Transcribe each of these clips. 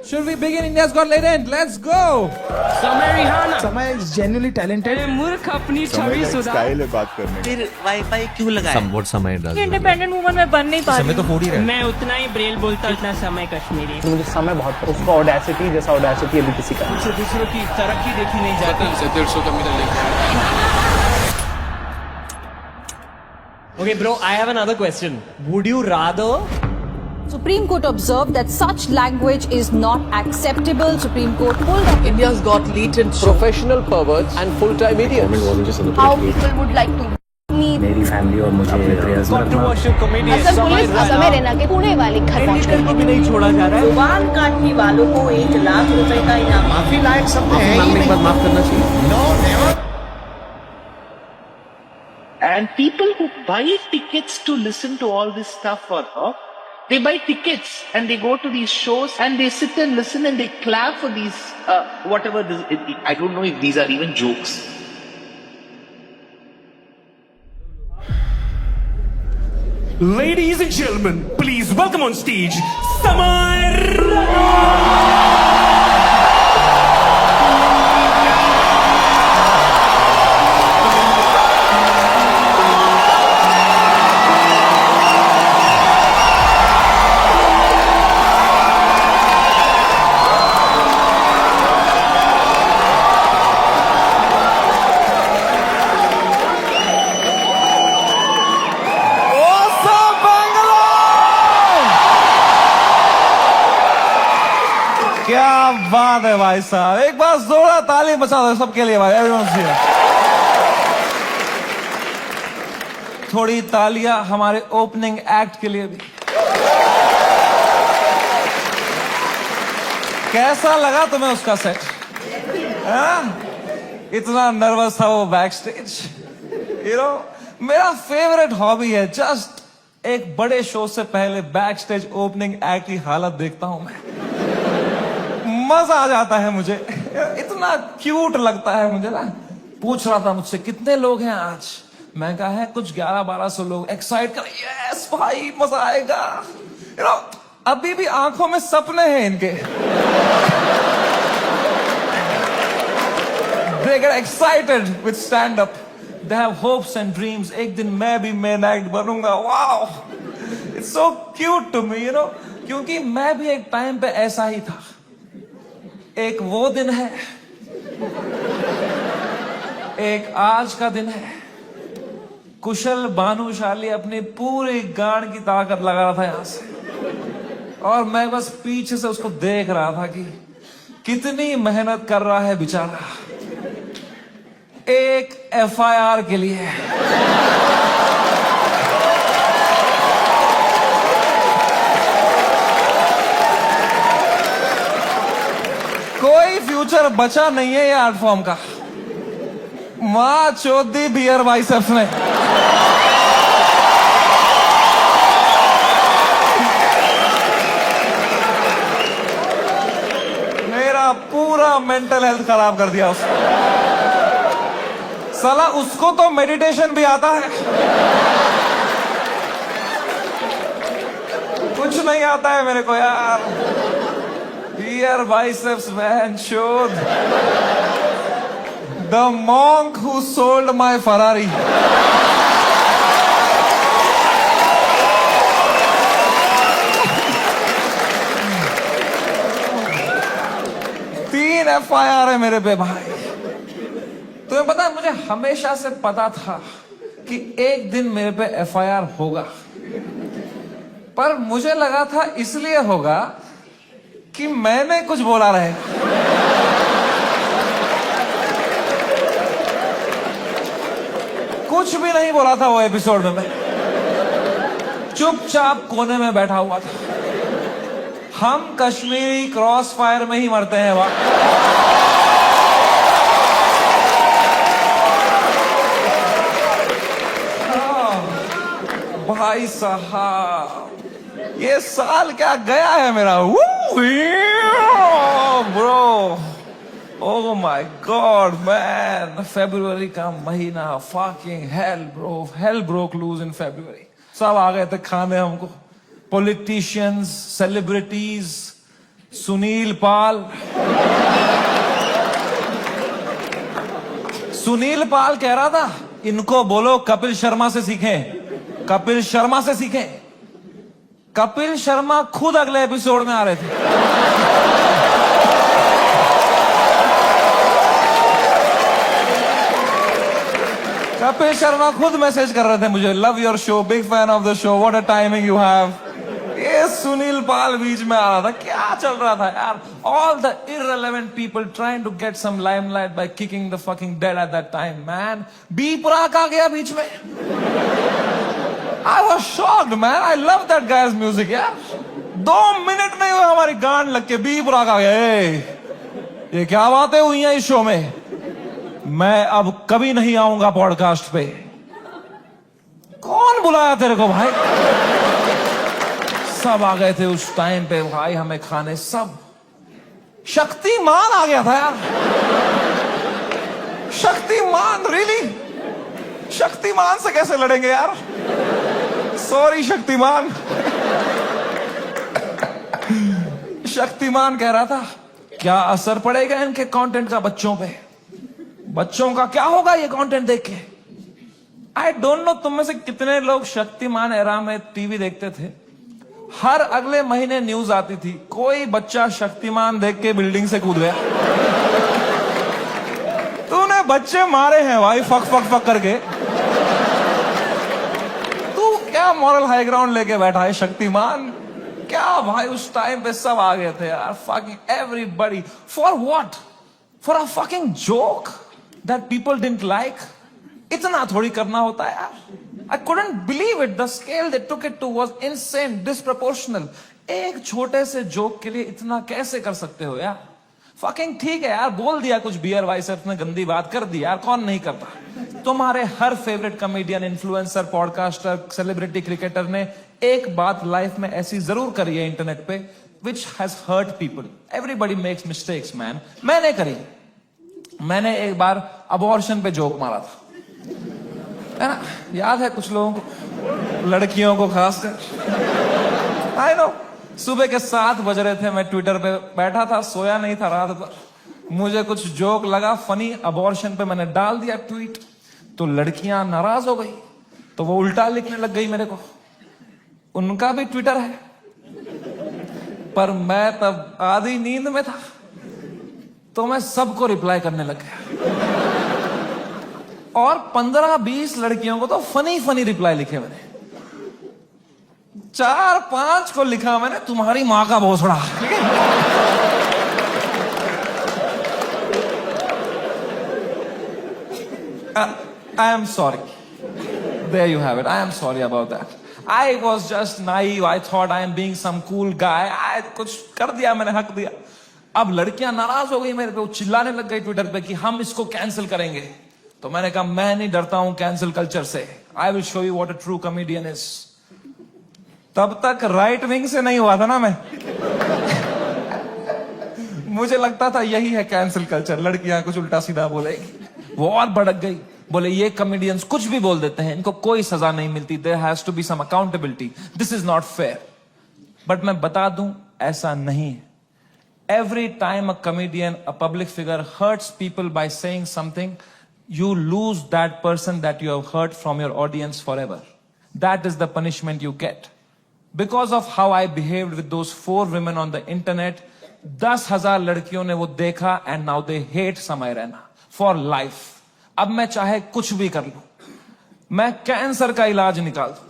Should we begin India's Got Talent? Let's go! समय Rihanna समय is genuinely talented. मूर्ख अपनी छवि सुधार स्टाइल है बात करने की। फिर वाईफाई क्यों लगाया? Somewhat समय does. इंडिपेंडेंट वुमन में बन नहीं पा रही समय तो फोड़ ही रहा है। मैं उतना ही ब्रेल बोलता उतना समय कश्मीरी मुझे समय बहुत उसका ऑडेसिटी जैसा ऑडेसिटी अभी किसी का नहीं। दूसरों की तरक्की देखी नहीं जाती Okay, bro, I have another question. Would you rather Supreme Court observed that such language is not acceptable. Supreme Court pulled up India's got latent professional perverts and full-time idiots. how people would like to meet. मेरी family और मुझे अपने prayers में रखना। controversial comedian Assam police Assam रहना के पुणे वाले घर पहुंच गई को भी नहीं छोड़ा जा रहा है बाल काटने वालों को 1 लाख रुपए का इनाम। माफी लायक सब है ही एक बार माफ करना चाहिए। And people who buy tickets to listen to all this stuff for her, they buy tickets and they go to these shows and they sit and listen and they clap for these, whatever this, I don't know if these are even jokes. Ladies and gentlemen, please welcome on stage Samar. क्या बात है भाई साहब, एक बार जोरदार ताली बजा दो सबके लिए भाई, एवरीवन से। थोड़ी तालियां हमारे ओपनिंग एक्ट के लिए भी। कैसा लगा तुम्हें उसका सेट? इतना नर्वस था वो बैक स्टेज। मेरा फेवरेट हॉबी है जस्ट एक बड़े शो से पहले बैक स्टेज ओपनिंग एक्ट की हालत देखता हूं मैं, मजा आ जाता है मुझे, इतना क्यूट लगता है मुझे ना। पूछ रहा था मुझसे कितने लोग हैं आज, मैं कहा है कुछ 1100-1200 लोग। एक्साइट कर, यस भाई मजा आएगा। अभी भी आंखों में सपने हैं इनके। They get excited with stand up. They have hopes and dreams. एक दिन मैं भी main act बनूंगा। Wow, it's so cute to me, क्योंकि मैं भी एक टाइम पे ऐसा ही था। एक वो दिन है, एक आज का दिन है। कुशल भानुशाली अपनी पूरी गांड की ताकत लगा रहा था यहां से, और मैं बस पीछे से उसको देख रहा था कि कितनी मेहनत कर रहा है बेचारा एक FIR के लिए। कोई फ्यूचर बचा नहीं है ये आर्ट फॉर्म का। मां चौधी बियर बाइसेप्स ने। मेरा पूरा मेंटल हेल्थ खराब कर दिया उसने। साला उसको तो मेडिटेशन भी आता है, कुछ नहीं आता है मेरे को यार। Beer biceps, man, showed. The monk who sold my Ferrari. 3 FIR है मेरे पे भाई। तुम्हें पता है, मुझे हमेशा से पता था कि एक दिन मेरे पे FIR होगा, पर मुझे लगा था इसलिए होगा कि मैंने कुछ बोला रहे। कुछ भी नहीं बोला था वो एपिसोड में, मैं चुपचाप कोने में बैठा हुआ था। हम कश्मीरी क्रॉस फायर में ही मरते हैं वहां। भाई साहब, ये साल क्या गया है मेरा। Bro, oh my God man, फरवरी का महीना, fucking hell bro, hell broke loose in February. सब आ गए थे खाने हमको, पॉलिटिशियंस, सेलिब्रिटीज, सुनील पाल। सुनील पाल कह रहा था इनको बोलो कपिल शर्मा से सीखें, कपिल शर्मा से सीखें। कपिल शर्मा खुद अगले एपिसोड में आ रहे थे। कपिल शर्मा खुद मैसेज कर रहे थे मुझे, love your show, big fan of the show, what a timing you have. ये सुनील पाल बीच में आ रहा था, क्या चल रहा था यार? All the irrelevant people trying to get some limelight by kicking the fucking dead at that time, man. B Praak आ गया बीच में। I was shocked, man. I love that guy's music, यार। 2 मिनट नहीं हुए हमारी गांड लग के बी प्राक आ गया। ये क्या बातें हुई हैं इस शो में? मैं अब कभी नहीं आऊंगा पॉडकास्ट पे। कौन बुलाया तेरे को भाई? सब आ गए थे उस टाइम पे भाई हमें खाने, सब। शक्तिमान आ गया था यार। शक्तिमान, रियली? शक्तिमान से कैसे लड़ेंगे यार? सॉरी शक्तिमान। शक्तिमान कह रहा था क्या असर पड़ेगा इनके कंटेंट का बच्चों पे? बच्चों का क्या होगा ये कंटेंट देख के? आई डोंट नो तुम में से कितने लोग शक्तिमान एरा में टीवी देखते थे। हर अगले महीने न्यूज आती थी कोई बच्चा शक्तिमान देख के बिल्डिंग से कूद गया। तूने बच्चे मारे हैं भाई फक फक फक करके। तू क्या मॉरल हाई ग्राउंड लेके बैठा है शक्तिमान? क्या भाई उस टाइम पे सब आ गए थे यार, fucking everybody. For what? For a fucking joke that people didn't like? इतना थोड़ी करना होता है यार। I couldn't believe it. The scale they took it to was insane, disproportional. एक छोटे से जोक के लिए इतना कैसे कर सकते हो यार? फकिंग ठीक है यार, बोल दिया कुछ बियर बाइसेप्स ने गंदी बात कर दी यार, कौन नहीं करता? तुम्हारे हर favourite comedian, influencer, podcaster, celebrity, cricketer ने एक बात लाइफ में ऐसी जरूर करी है इंटरनेट पे, which has hurt people. Everybody makes mistakes, man. मैंने करी। मैंने एक बार अबॉर्शन पे जोक मारा था, है ना? याद है कुछ लोगों को, लड़कियों को खासकर। आई नो, सुबह के 7 बज रहे थे, मैं ट्विटर पे बैठा था, सोया नहीं था रात भर। मुझे कुछ जोक लगा फनी अबॉर्शन पे, मैंने डाल दिया ट्वीट, तो लड़कियां नाराज हो गई, तो वो उल्टा लिखने लग गई मेरे को। उनका भी ट्विटर है, पर मैं तब आधी नींद में था, तो मैं सबको रिप्लाई करने लग गया। और 15-20 लड़कियों को तो फनी फनी रिप्लाई लिखे मैंने। 4-5 को लिखा मैंने तुम्हारी मां का भोसड़ा। I am sorry. There you have it. I am sorry about that. I was just naive. I thought I am being some cool guy. कुछ कर दिया मैंने, हक दिया। अब लड़कियां नाराज हो गई मेरे पे, वो चिल्लाने लग गई ट्विटर पे कि हम इसको कैंसिल करेंगे। तो मैंने कहा मैं नहीं डरता हूं कैंसिल कल्चर से। I will show you what a true comedian is. तब तक राइट विंग से नहीं हुआ था ना मैं। मुझे लगता था यही है कैंसिल कल्चर, लड़कियां कुछ उल्टा सीधा बोलेगी। वो और भड़क गई, बोले ये कॉमेडियंस कुछ भी बोल देते हैं, इनको कोई सजा नहीं मिलती, there has to be some accountability, this is not fair. But मैं बता दूं ऐसा नहीं है। Every time a comedian, a public figure hurts people by saying something, you lose that person that you have hurt from your audience forever. That is the punishment you get. Because of how I behaved with those 4 women on the internet, 10,000 लड़कियों ने वो देखा and now they hate समय Raina for life. अब मैं चाहे कुछ भी कर लूं, मैं कैंसर का इलाज निकाल दूं,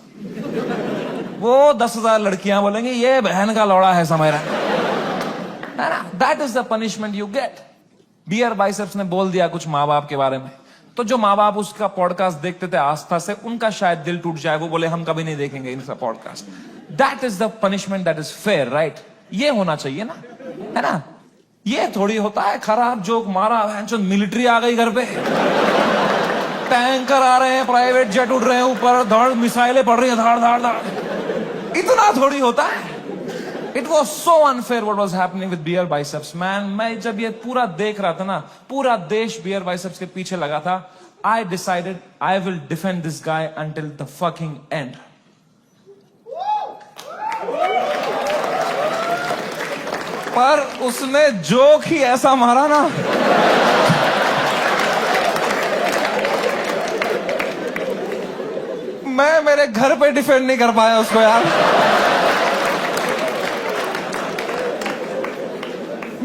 वो 10,000 लड़कियां बोलेंगी ये बहन का लौड़ा है Samay Raina. That is the punishment you get. Beer biceps ने बोल दिया कुछ माँ बाप के बारे में, तो जो माँ बाप उसका पॉडकास्ट देखते थे आस्था से, उनका शायद दिल टूट जाए, वो बोले हम कभी नहीं देखेंगे इनका podcast. That is the punishment that is fair, right? ये होना चाहिए ना, है ना? ये थोड़ी होता है खराब जोक मारा, मिलिट्री आ गई घर पे, टैंकर आ रहे हैं, प्राइवेट जेट उड़ रहे हैं ऊपर, धड़ मिसाइलें पड़ रही हैं, धाड़ धाड़ धाड़, इतना थोड़ी होता है। It was so unfair what was happening with beer biceps, man. मैं जब ये पूरा देख रहा था ना, पूरा देश beer biceps के पीछे लगा था, I decided I will defend this guy until the fucking end. पर उसने जोक ही ऐसा मारा ना, मैं मेरे घर पे डिफेंड नहीं कर पाया उसको यार।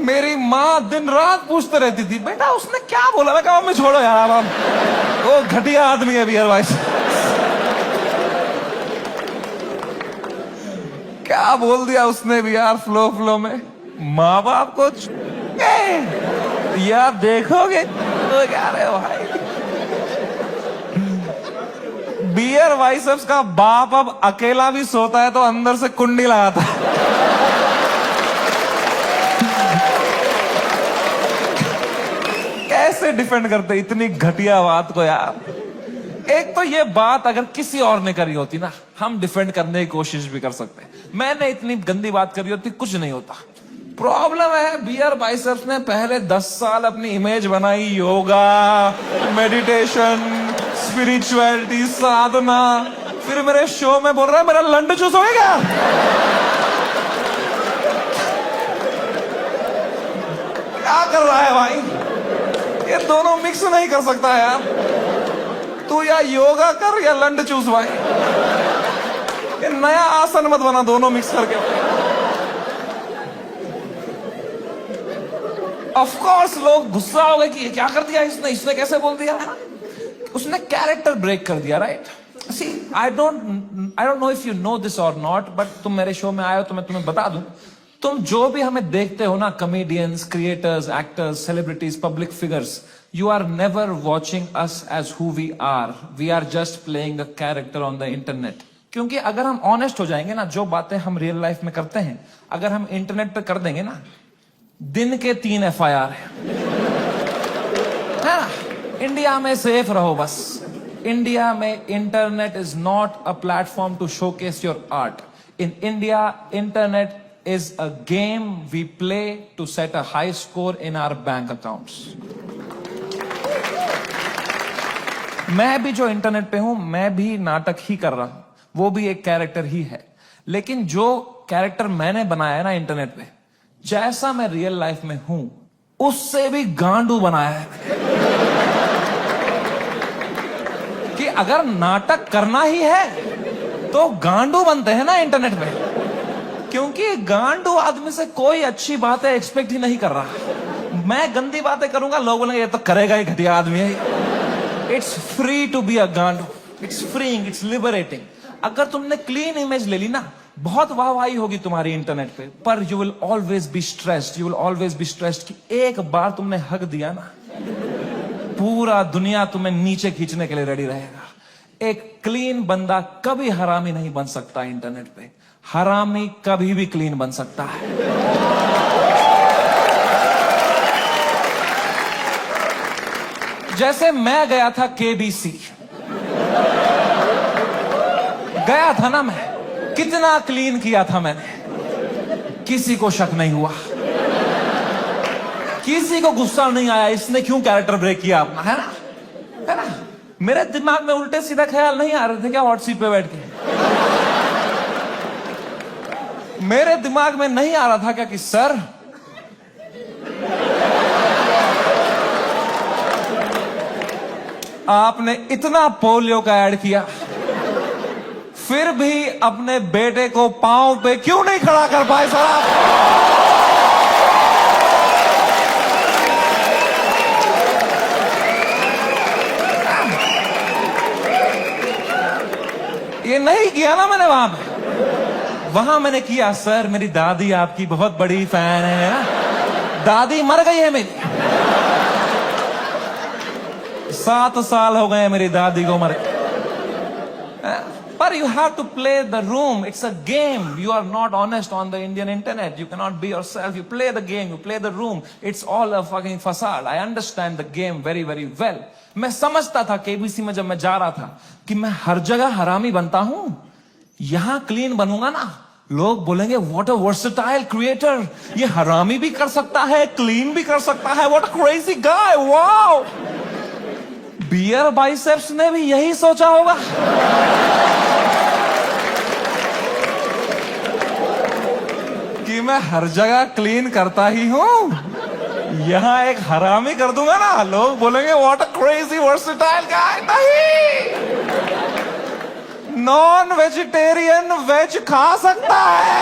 मेरी माँ दिन रात पूछते रहती थी, बेटा उसने क्या बोला। मैं कहा मम्मी छोड़ो यार, अब वो घटिया आदमी है बियर वाइस। क्या बोल दिया उसने भी यार फ्लो में। माँ बाप को यार देखोगे तो क्या रे भाई, बियर वाइसेप्स का बाप अब अकेला भी सोता है तो अंदर से कुंडी लगाता है। कैसे डिफेंड करते इतनी घटिया बात को यार। एक तो ये बात अगर किसी और ने करी होती ना, हम डिफेंड करने की कोशिश भी कर सकते। मैंने इतनी गंदी बात करी होती, कुछ नहीं होता। प्रॉब्लम है बियर बाइसेप्स ने पहले 10 साल अपनी इमेज बनाई, योगा, मेडिटेशन, स्पिरिचुअलिटी, साधना, फिर मेरे शो में बोल रहा है मेरा लंड चूस हो गया। क्या कर रहा है भाई, ये दोनों मिक्स नहीं कर सकता यार। तू या योगा कर या लंड चूस भाई, ये नया आसन मत बना दोनों मिक्स करके। ऑफ कोर्स लोग गुस्सा हो गए कि ये क्या कर दिया इसने कैसे बोल दिया। उसने कैरेक्टर ब्रेक कर दिया, right. See I don't know if you know this or not, but तुम मेरे शो में आए हो तो मैं तुम्हें बता दूं, तुम जो भी हमें देखते हो ना, comedians, creators, actors, celebrities, public figures, you are never watching us as who we are. We are just playing a character on the internet. क्योंकि अगर हम ऑनेस्ट हो जाएंगे ना, जो बातें हम रियल लाइफ में करते हैं अगर हम इंटरनेट पे कर देंगे ना, दिन के 3 FIR है ना। इंडिया में सेफ रहो बस। इंडिया में internet is not a platform to showcase your art. In India internet is a game we play to set a high score in our bank accounts. मैं भी जो इंटरनेट पे हूं, मैं भी नाटक ही कर रहा हूं, वो भी एक कैरेक्टर ही है। लेकिन जो कैरेक्टर मैंने बनाया है ना इंटरनेट पे, जैसा मैं रियल लाइफ में हूं उससे भी गांडू बनाया है कि अगर नाटक करना ही है तो गांडू बनते हैं ना इंटरनेट पे। क्योंकि गांडू आदमी से कोई अच्छी बातें एक्सपेक्ट ही नहीं कर रहा। मैं गंदी बातें करूंगा, लोग बोलेंगे ये तो करेगा ही, घटिया आदमी है। It's free to be a गांडू, इट्स फ्रीइंग, इट्स लिबरेटिंग। अगर तुमने क्लीन इमेज ले ली ना, बहुत वाहवाही होगी तुम्हारी इंटरनेट पे, पर you will always be stressed, you will always be stressed कि एक बार तुमने हक दिया ना, पूरा दुनिया तुम्हें नीचे खींचने के लिए रेडी रहेगा। एक क्लीन बंदा कभी हरामी नहीं बन सकता इंटरनेट पे, हरामी कभी भी क्लीन बन सकता है। जैसे मैं गया था KBC, गया था ना मैं, कितना क्लीन किया था मैंने, किसी को शक नहीं हुआ, किसी को गुस्सा नहीं आया इसने क्यों कैरेक्टर ब्रेक किया अपना, है ना। मेरे दिमाग में उल्टे सीधा ख्याल नहीं आ रहे थे क्या हॉट सीट पे बैठ के। मेरे दिमाग में नहीं आ रहा था क्या कि सर आपने इतना पोलियो का ऐड किया, फिर भी अपने बेटे को पांव पे क्यों नहीं खड़ा कर पाए सर आप। ये नहीं किया ना मैंने वहां पे। वहां मैंने किया, सर मेरी दादी आपकी बहुत बड़ी फैन है ना, दादी मर गई है मेरी, 7 साल हो गए मेरी दादी को मरे। पर you have to play the room. It's a game. You are not honest on the Indian internet. You cannot be yourself. You play the game. You play the room. It's all a fucking facade. I understand the game very, very well. मैं समझता था KBC में जब मैं जा रहा था कि मैं हर जगह हरामी बनता हूं, यहां क्लीन बनूंगा ना, लोग बोलेंगे व्हाट अ वर्सेटाइल क्रिएटर, ये हरामी भी कर सकता है, क्लीन भी कर सकता है, what a crazy guy, wow. Beer biceps ने भी यही सोचा होगा। कि मैं हर जगह क्लीन करता ही हूं, यहां एक हरामी कर दूंगा ना, लोग बोलेंगे व्हाट अ क्रेजी वर्सेटाइल गाय। नहीं, नॉन वेजिटेरियन वेज खा सकता है।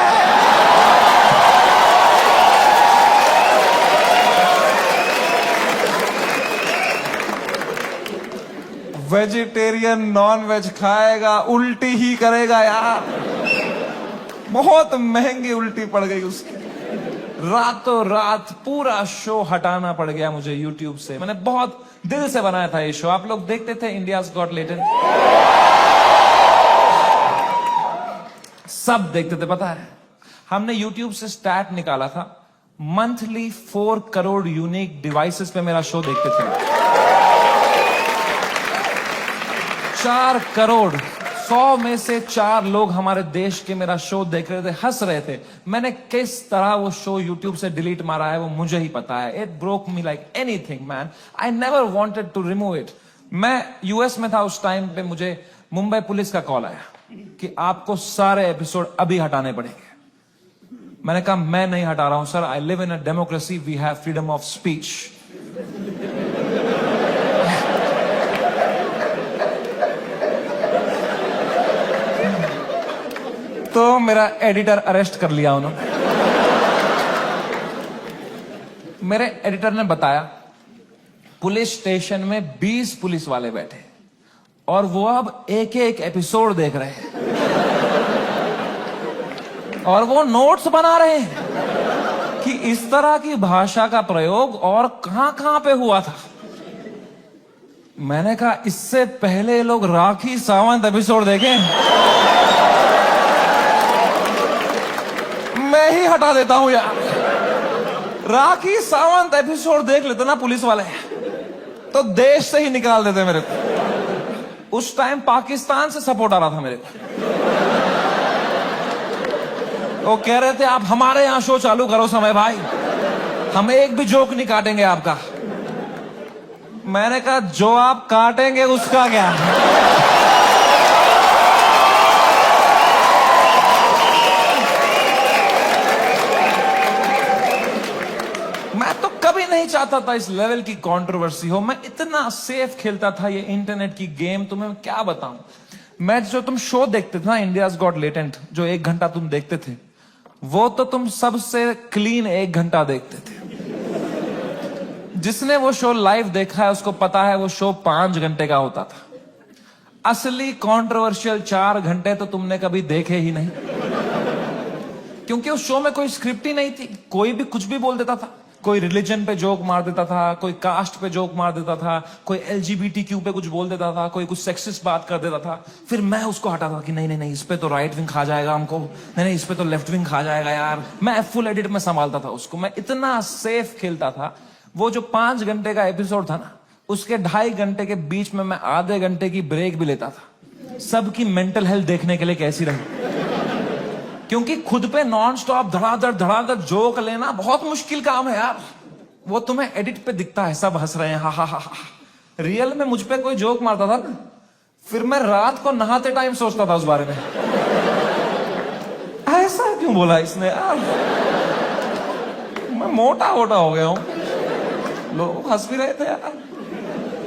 वेजिटेरियन नॉन वेज खाएगा, उल्टी ही करेगा यार। बहुत महंगी उल्टी पड़ गई उसकी, रातों रात पूरा शो हटाना पड़ गया मुझे YouTube से। मैंने बहुत दिल से बनाया था ये शो। आप लोग देखते थे इंडियाज गॉट लेटेंट? सब देखते थे। पता है, हमने YouTube से स्टैट निकाला था, मंथली 4 करोड़ यूनिक डिवाइसेस पे मेरा शो देखते थे। 4 करोड़, 100 में से 4 लोग हमारे देश के मेरा शो देख रहे थे, हंस रहे थे। मैंने किस तरह वो शो YouTube से डिलीट मारा है वो मुझे ही पता है। It broke me like anything man. I never wanted to remove it. मैं यूएस में था उस टाइम पे, मुझे मुंबई पुलिस का कॉल आया कि आपको सारे एपिसोड अभी हटाने पड़ेंगे। मैंने कहा मैं नहीं हटा रहा हूं sir, I live in a democracy, we have freedom of speech. तो मेरा एडिटर अरेस्ट कर लिया उन्होंने। मेरे एडिटर ने बताया पुलिस स्टेशन में 20 पुलिस वाले बैठे और वो अब एक एक एपिसोड देख रहे हैं और वो नोट्स बना रहे हैं कि इस तरह की भाषा का प्रयोग और कहां पे हुआ था। मैंने कहा इससे पहले लोग राखी सावंत एपिसोड देखें, मैं ही हटा देता हूं यार। राखी सावंत एपिसोड देख लेते ना पुलिस वाले तो देश से ही निकाल देते मेरे को। उस टाइम पाकिस्तान से सपोर्ट आ रहा था मेरे को। वो कह रहे थे आप हमारे यहां शो चालू करो समय भाई, हम एक भी जोक नहीं काटेंगे आपका। मैंने कहा जो आप काटेंगे उसका क्या। मैं तो कभी नहीं चाहता था इस लेवल की कंट्रोवर्सी हो। मैं इतना सेफ खेलता था ये इंटरनेट की गेम, तुम्हें क्या बताऊं। मैं जो तुम शो देखते थे ना इंडियाज गॉट लेटेंट, जो 1 घंटा तुम देखते थे, वो तो तुम सबसे क्लीन 1 घंटा देखते थे। जिसने वो शो लाइव देखा है उसको पता है वो शो 5 घंटे का होता था। असली कंट्रोवर्शियल 4 घंटे तो तुमने कभी देखे ही नहीं, क्योंकि उस शो में कोई स्क्रिप्ट ही नहीं थी। कोई भी कुछ भी बोल देता था। कोई रिलीजन पे जोक मार देता था, कोई कास्ट पे जोक मार देता था, कोई LGBTQ पे कुछ बोल देता था, कोई कुछ सेक्सिस्ट बात कर देता था। फिर मैं उसको हटाता था कि नहीं नहीं नहीं, इस पे तो राइट विंग खा जाएगा हमको, नहीं नहीं इस पे तो लेफ्ट विंग खा जाएगा यार। मैं फुल एडिट में संभालता था उसको। मैं इतना सेफ खेलता था। वो जो 5 घंटे का एपिसोड था ना, उसके 2.5 घंटे के बीच में मैं आधे घंटे की ब्रेक भी लेता था, सबकी मेंटल हेल्थ देखने के लिए कैसी रही। क्योंकि खुद पे नॉन स्टॉप धड़ाधड़ जोक लेना बहुत मुश्किल काम है यार। वो तुम्हें एडिट पे दिखता है सब हंस रहे हैं, हा हा हा। रियल में मुझ पे कोई जोक मारता था ना, फिर मैं रात को नहाते टाइम सोचता था उस बारे में, ऐसा क्यों बोला इसने यार। मैं मोटा हो गया हूं। लोग हंस भी रहे थे यार।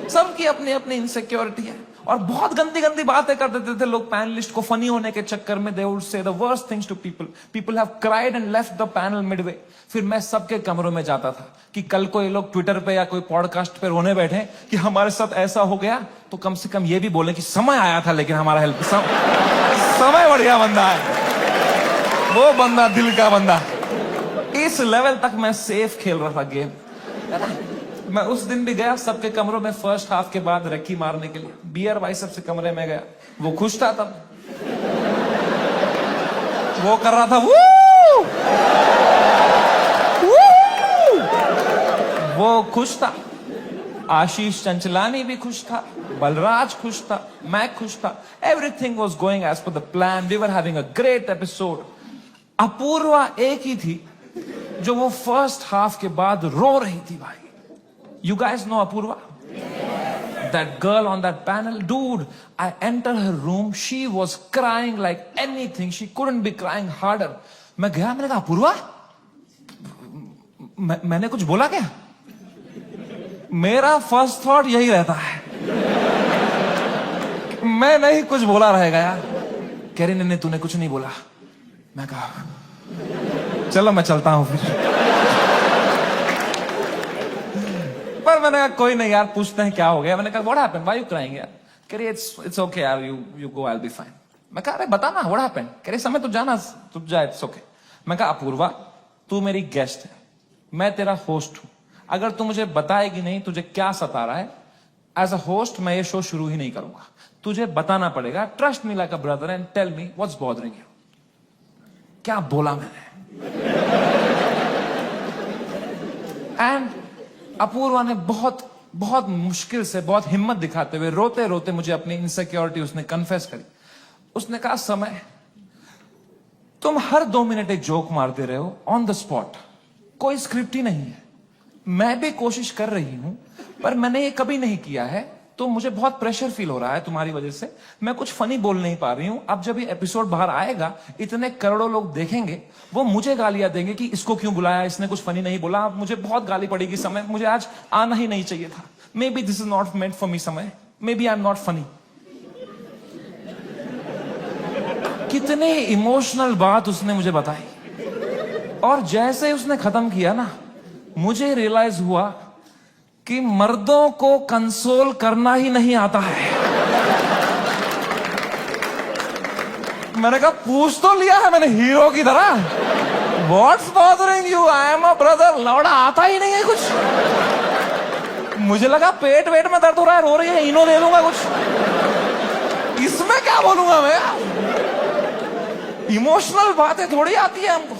सबकी अपनी अपनी इनसिक्योरिटी है और बहुत गंदी गंदी बातें कर देते थे लोग पैनलिस्ट को फनी होने के चक्कर में। They would say the worst things to people. People have cried and left the panel midway. फिर मैं सबके कमरों में जाता था कि कल को ये लोग ट्विटर पे या कोई पॉडकास्ट पे रोने बैठे कि हमारे साथ ऐसा हो गया, तो कम से कम ये भी बोले कि समय आया था लेकिन हमारा हेल्प समय बढ़िया बंदा है वो बंदा, दिल का बंदा। इस लेवल तक मैं सेफ खेल रहा था गेम। मैं उस दिन भी गया सबके कमरों में फर्स्ट हाफ के बाद रक्की मारने के लिए। बियर बाइसेप से कमरे में गया, वो खुश था तब, वो कर रहा था वू! वू! वो खुश था। आशीष चंचलानी भी खुश था, बलराज खुश था, मैं खुश था। Everything was going as per the plan. We were having a great episode. Apoorva एक ही थी जो वो फर्स्ट हाफ के बाद रो रही थी भाई। You guys know Apurva? Yeah. That girl on that panel, dude, I entered her room, she was crying like anything. She couldn't be crying harder. मैं गया, मैंने कहा अपूर्वा मैंने कुछ बोला क्या? मेरा फर्स्ट थॉट यही रहता है, मैं नहीं कुछ बोला रहेगा यार। कह रही नहीं तूने कुछ नहीं बोला। मैं कहा चलो मैं चलता हूं फिर। पर मैंने कहा कोई नहीं यार, पूछते हैं क्या हो गया। मैंने कहा what happened, why you crying यार? कह रही इट्स ओके यार, you go, I will be fine. मैं कहा अरे बता ना व्हाट हैपेंड। कह रही समय तू जाना, तू जा, इट्स ओके। मैं कहा अपूर्वा तू मेरी गेस्ट है, मैं तेरा होस्ट हूं, अगर तू मुझे बताएगी नहीं तुझे क्या सता रहा है, एज अ होस्ट मैं ये शो शुरू ही नहीं करूंगा। तुझे बताना पड़ेगा, trust me like a brother and tell me what's bothering you. क्या बोला मैंने? एंड अपूर्वा ने बहुत बहुत मुश्किल से, बहुत हिम्मत दिखाते हुए, रोते रोते मुझे अपनी इनसिक्योरिटी उसने कन्फेस करी। उसने कहा समय तुम हर 2 मिनट एक जोक मारते रहे हो ऑन द स्पॉट, कोई स्क्रिप्ट ही नहीं है। मैं भी कोशिश कर रही हूं पर मैंने ये कभी नहीं किया है, तो मुझे बहुत प्रेशर फील हो रहा है तुम्हारी वजह से, मैं कुछ फनी बोल नहीं पा रही हूं। अब जब ये एपिसोड बाहर आएगा इतने करोड़ों लोग देखेंगे, वो मुझे गालियां देंगे कि इसको क्यों बुलाया, इसने कुछ फनी नहीं बोला। मुझे बहुत गाली पड़ेगी समय, मुझे आज आना ही नहीं चाहिए था। Maybe this is not meant for me समय, maybe I am not funny. कितने इमोशनल बात उसने मुझे बताई, और जैसे उसने खत्म किया ना, मुझे रियलाइज हुआ कि मर्दों को कंसोल करना ही नहीं आता है। मैंने कहा पूछ तो लिया है मैंने हीरो की तरह, what's bothering you, I am a brother. लौड़ा आता ही नहीं है कुछ। मुझे लगा पेट वेट में दर्द हो रहा है, रो रही है, इनो दे दूंगा कुछ। इसमें क्या बोलूंगा मैं? इमोशनल बातें थोड़ी आती है हमको।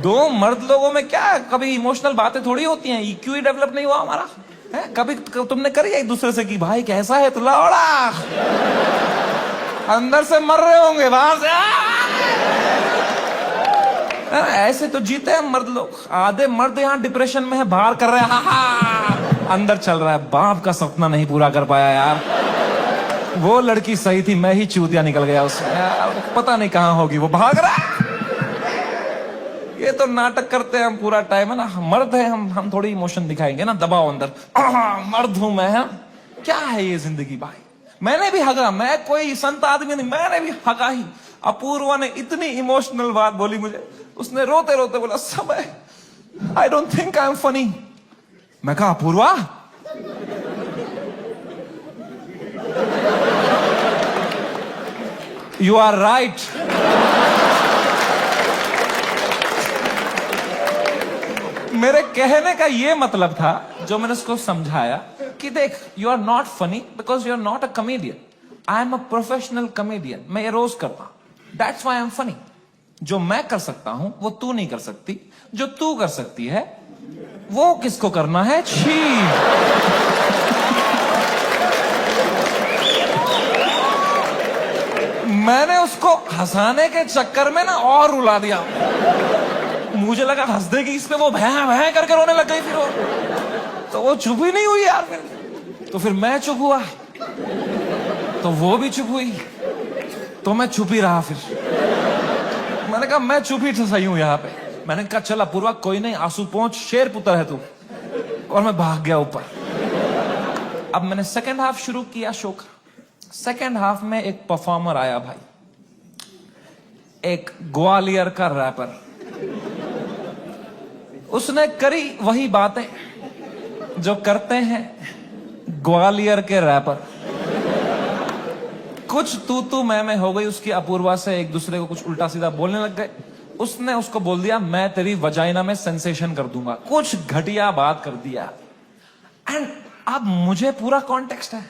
2 मर्द लोगों में क्या कभी इमोशनल बातें थोड़ी होती हैं? EQ ही डेवलप नहीं हुआ हमारा है? कभी तुमने करी एक दूसरे से कि भाई कैसा है तू? लौड़ा अंदर से मर रहे होंगे, बाहर से ऐसे तो जीते हैं मर्द लोग। आधे मर्द यहाँ डिप्रेशन में है, बाहर कर रहे हैं, अंदर चल रहा है बाप का सपना नहीं पूरा कर पाया यार। वो लड़की सही थी, मैं ही चूतिया निकल गया उसमें यार, पता नहीं कहां होगी, वो भाग रहा है। ये तो नाटक करते हैं हम पूरा टाइम, है ना। मर्द है हम थोड़ी इमोशन दिखाएंगे ना, दबाओ अंदर, मर्द हूं मैं, है? क्या है ये जिंदगी भाई? मैंने भी हगा, मैं कोई संत आदमी नहीं, मैंने भी हगा ही। अपूर्वा ने इतनी इमोशनल बात बोली मुझे, उसने रोते रोते बोला समय आई don't think I am funny. मैं कहा अपूर्वा यू आर राइट। मेरे कहने का ये मतलब था, जो मैंने उसको समझाया कि देख you are not funny because you are not a comedian, I am a professional comedian. मैं ये रोज करता हूं, that's why I am funny. जो मैं कर सकता हूं वो तू नहीं कर सकती, जो तू कर सकती है वो किसको करना है? छी। मैंने उसको हंसाने के चक्कर में ना और रुला दिया। मुझे लगा हंस देगी इस पे, वो भैं भैं करके रोने लग गई। फिर वो तो वो चुप ही नहीं हुई यार। तो फिर मैं चुप हुआ, तो वो भी चुप हुई, तो मैं चुप ही रहा। फिर मैंने कहा मैं चुप ही सही हूं यहाँ पे। मैंने कहा चल अपूर्वा कोई नहीं, आंसू पहुंच, शेर पुत्र है तू। और मैं भाग गया ऊपर। अब मैंने सेकेंड हाफ शुरू किया शो का। सेकेंड हाफ में एक परफॉर्मर आया भाई, एक ग्वालियर का रैपर। उसने करी वही बातें जो करते हैं ग्वालियर के रैपर। कुछ तू मैं हो गई उसकी अपूर्वा से, एक दूसरे को कुछ उल्टा सीधा बोलने लग गए। उसने उसको बोल दिया मैं तेरी वजाइना में सेंसेशन कर दूंगा, कुछ घटिया बात कर दिया। एंड अब मुझे पूरा कॉन्टेक्स्ट है,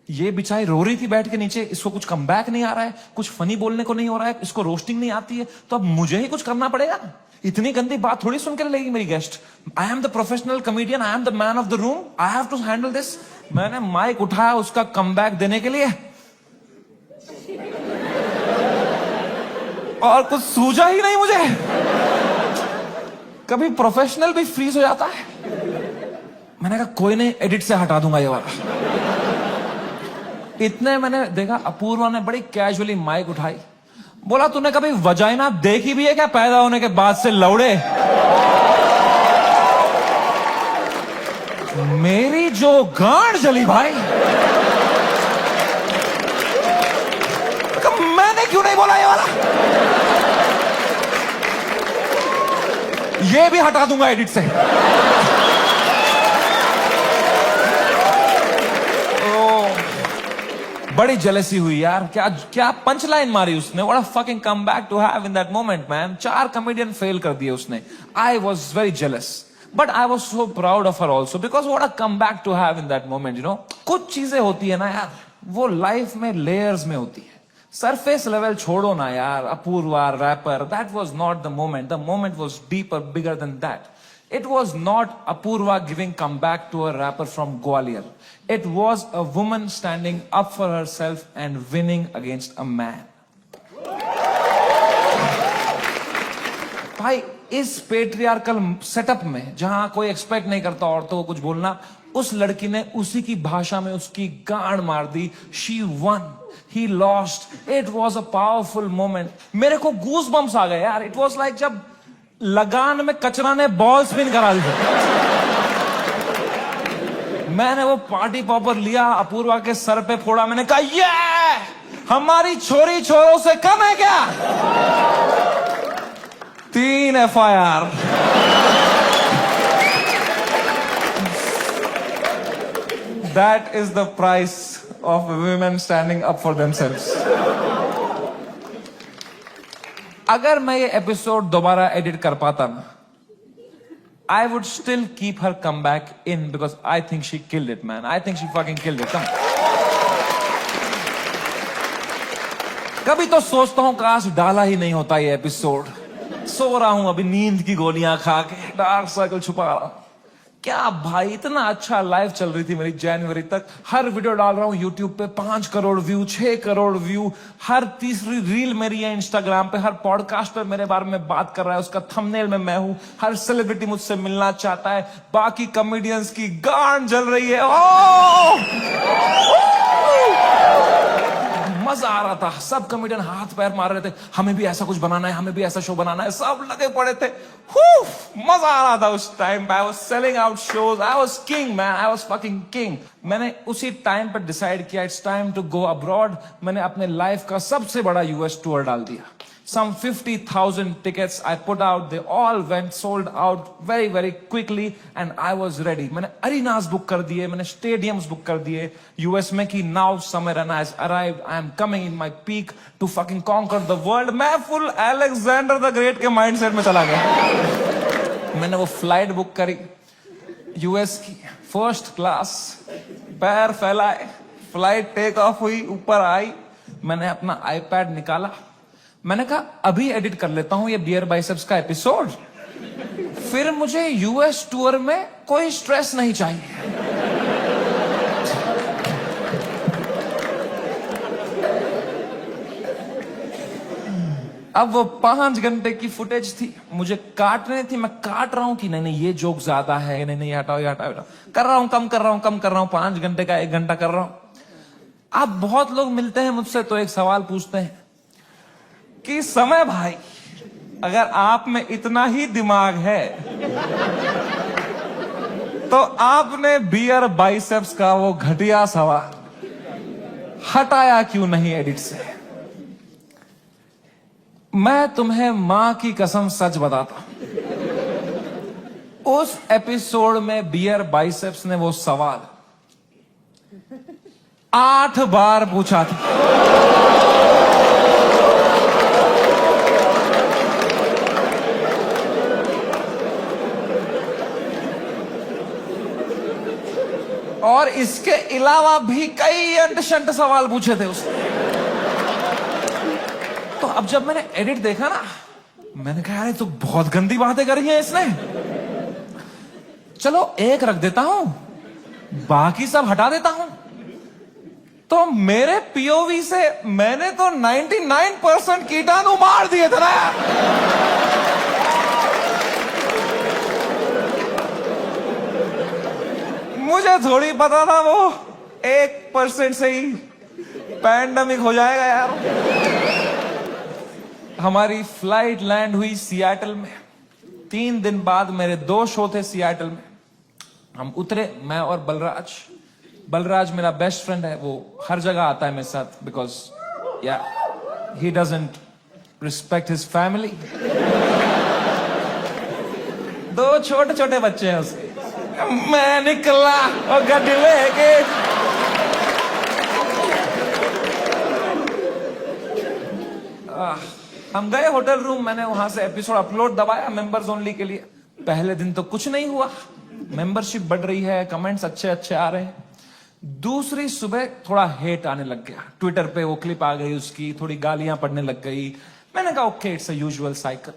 ये बेचारी रो रही थी बैठ के नीचे, इसको कुछ कमबैक नहीं आ रहा है, कुछ फनी बोलने को नहीं हो रहा है, इसको रोस्टिंग नहीं आती है, तो अब मुझे ही कुछ करना पड़ेगा। इतनी गंदी बात थोड़ी सुन के लेगी मेरी guest. I am the professional comedian, I am the man of the room, I have to handle this. मैंने माइक उठाया उसका कमबैक देने के लिए, और कुछ सूझा ही नहीं मुझे। कभी प्रोफेशनल भी फ्रीज हो जाता है। मैंने कहा कोई नहीं, एडिट से हटा दूंगा ये वाला। इतने मैंने देखा अपूर्वा ने बड़ी कैजुअली माइक उठाई, बोला तूने कभी वजाइना देखी भी है क्या पैदा होने के बाद से लौड़े? गांड जली भाई। मैंने क्यों नहीं बोला ये वाला? ये भी हटा दूंगा एडिट से। बड़ी जेलसी हुई यार। क्या क्या पंच लाइन मारी उसने। What a fucking comeback to have in that moment man. 4 comedian fail कर दिए उसने। I was very jealous but I was so proud of her also because what a comeback to have in that moment. You know, कुछ चीजें होती है ना यार, वो लाइफ में लेयर्स में होती है। सरफेस लेवल छोड़ो ना यार। Apoorva rapper, that was not the moment. The moment was deeper, bigger than that. It was not Apurva giving comeback to a rapper from Gwalior. It was a woman standing up for herself and winning against a man. भाई, इस patriarchal setup में जहां कोई expect नहीं करता औरतों को कुछ बोलना, उस लड़की ने उसी की भाषा में उसकी गांड मार दी. She won. He lost. It was a powerful moment. मेरे को गूज बम्स आ गए यार. It was like जब लगान में कचरा ने बॉल स्पिन करा दी. मैंने वो पार्टी पॉपर लिया, अपूर्वा के सर पे फोड़ा. मैंने कहा ये हमारी छोरी छोरों से कम है क्या? 3 FIR. That is the price of women standing up for themselves. अगर मैं ये एपिसोड दोबारा एडिट कर पाता ना, I would still keep her comeback in because I think she killed it, man. I think she fucking killed it. Come. कभी तो सोचता हूं काश डाला ही नहीं होता ये एपिसोड. सो रहा हूं अभी नींद की गोलियां खा के, डार्क सर्कल छुपा रहा हूं. क्या भाई, इतना अच्छा लाइफ चल रही थी मेरी जनवरी तक. हर वीडियो डाल रहा हूं यूट्यूब पे, 5 करोड़ व्यू, 6 करोड़ व्यू. हर तीसरी रील मेरी है इंस्टाग्राम पे. हर पॉडकास्ट पे मेरे बारे में बात कर रहा है, उसका थंबनेल में मैं हूं. हर सेलिब्रिटी मुझसे मिलना चाहता है. बाकी कॉमेडियंस की गांड जल रही है. मजा आ रहा था. सब कॉमेडियन हाथ पैर मार रहे थे, हमें भी ऐसा कुछ बनाना है, हमें भी ऐसा शो बनाना है. सब लगे पड़े थे. मजा आ रहा था उस टाइम पे. I was selling out shows. I was king man. I was fucking king. मैंने उसी टाइम पर डिसाइड किया it's time to go abroad. मैंने अपने लाइफ का सबसे बड़ा यूएस टूर डाल दिया. Some 50,000 tickets I put out. They all went sold out very, very quickly and I was ready. मैंने arenas book कर दिए, मैंने stadiums book कर दिए US में कि now Samirana has arrived. I am coming in my peak to fucking conquer the world. मैं full Alexander the Great के mindset में चला गया. मैंने वो flight book करी US की, first class. पैर फैलाए, flight take off हुई, ऊपर आई. मैंने अपना iPad निकाला. मैंने कहा अभी एडिट कर लेता हूं ये बियर बाइसेप्स का एपिसोड, फिर मुझे यूएस टूर में कोई स्ट्रेस नहीं चाहिए. अब वो 5 घंटे की फुटेज थी, मुझे काटने थी. मैं काट रहा हूं कि नहीं ये जोक ज्यादा है, नहीं ये हटाओ, ये हटाओ. कर रहा हूं, कम कर रहा हूं. 5 घंटे का 1 घंटा कर रहा हूं. अब बहुत लोग मिलते हैं मुझसे तो एक सवाल पूछते हैं कि समय भाई, अगर आप में इतना ही दिमाग है तो आपने बियर बाइसेप्स का वो घटिया सवाल हटाया क्यों नहीं एडिट से? मैं तुम्हें मां की कसम सच बताता हूं, उस एपिसोड में बियर बाइसेप्स ने वो सवाल 8 बार पूछा था. और इसके अलावा भी कई अंट-शंट सवाल पूछे थे उसने. तो अब जब मैंने एडिट देखा ना, मैंने कहा यार ये तो बहुत गंदी बातें करी हैं इसने. चलो एक रख देता हूं, बाकी सब हटा देता हूं. तो मेरे पीओवी से मैंने तो 99% कीटाणु मार दिए थे ना यार. मुझे थोड़ी पता था वो 1% से ही पैंडेमिक हो जाएगा यार. हमारी फ्लाइट लैंड हुई सियाटल में. 3 दिन बाद मेरे 2 शो थे सियाटल में. हम उतरे, मैं और बलराज मेरा बेस्ट फ्रेंड है, वो हर जगह आता है मेरे साथ, बिकॉज या he doesn't respect his family. दो छोटे छोटे बच्चे हैं उसके। मैं निकला और गड्डी लेके, हम गए होटल रूम, मैंने वहां से एपिसोड अपलोड दबाया मेंबर्स ओनली के लिए। पहले दिन तो कुछ नहीं हुआ, मेंबरशिप बढ़ रही है, कमेंट्स अच्छे अच्छे आ रहे हैं। दूसरी सुबह थोड़ा हेट आने लग गया, ट्विटर पे वो क्लिप आ गई उसकी, थोड़ी गालियां पड़ने लग गई। मैंने कहा okay, it's a usual cycle.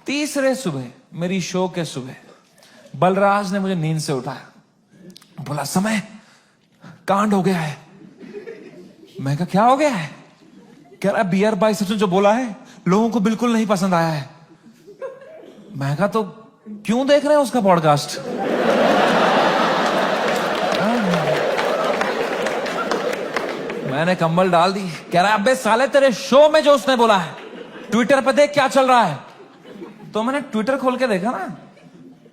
तीसरे सुबह, मेरी शो के सुबह, बलराज ने मुझे नींद से उठाया, बोला समय कांड हो गया है। मैं कहा क्या हो गया है? कह रहा बियर बाइसेप्स ने जो बोला है लोगों को बिल्कुल नहीं पसंद आया है। मैं कहा तो क्यों देख रहे हैं उसका पॉडकास्ट? मैंने कंबल डाल दी। कह रहा अबे साले तेरे शो में जो उसने बोला है ट्विटर पे देख क्या चल रहा है। तो मैंने ट्विटर खोल के देखा ना,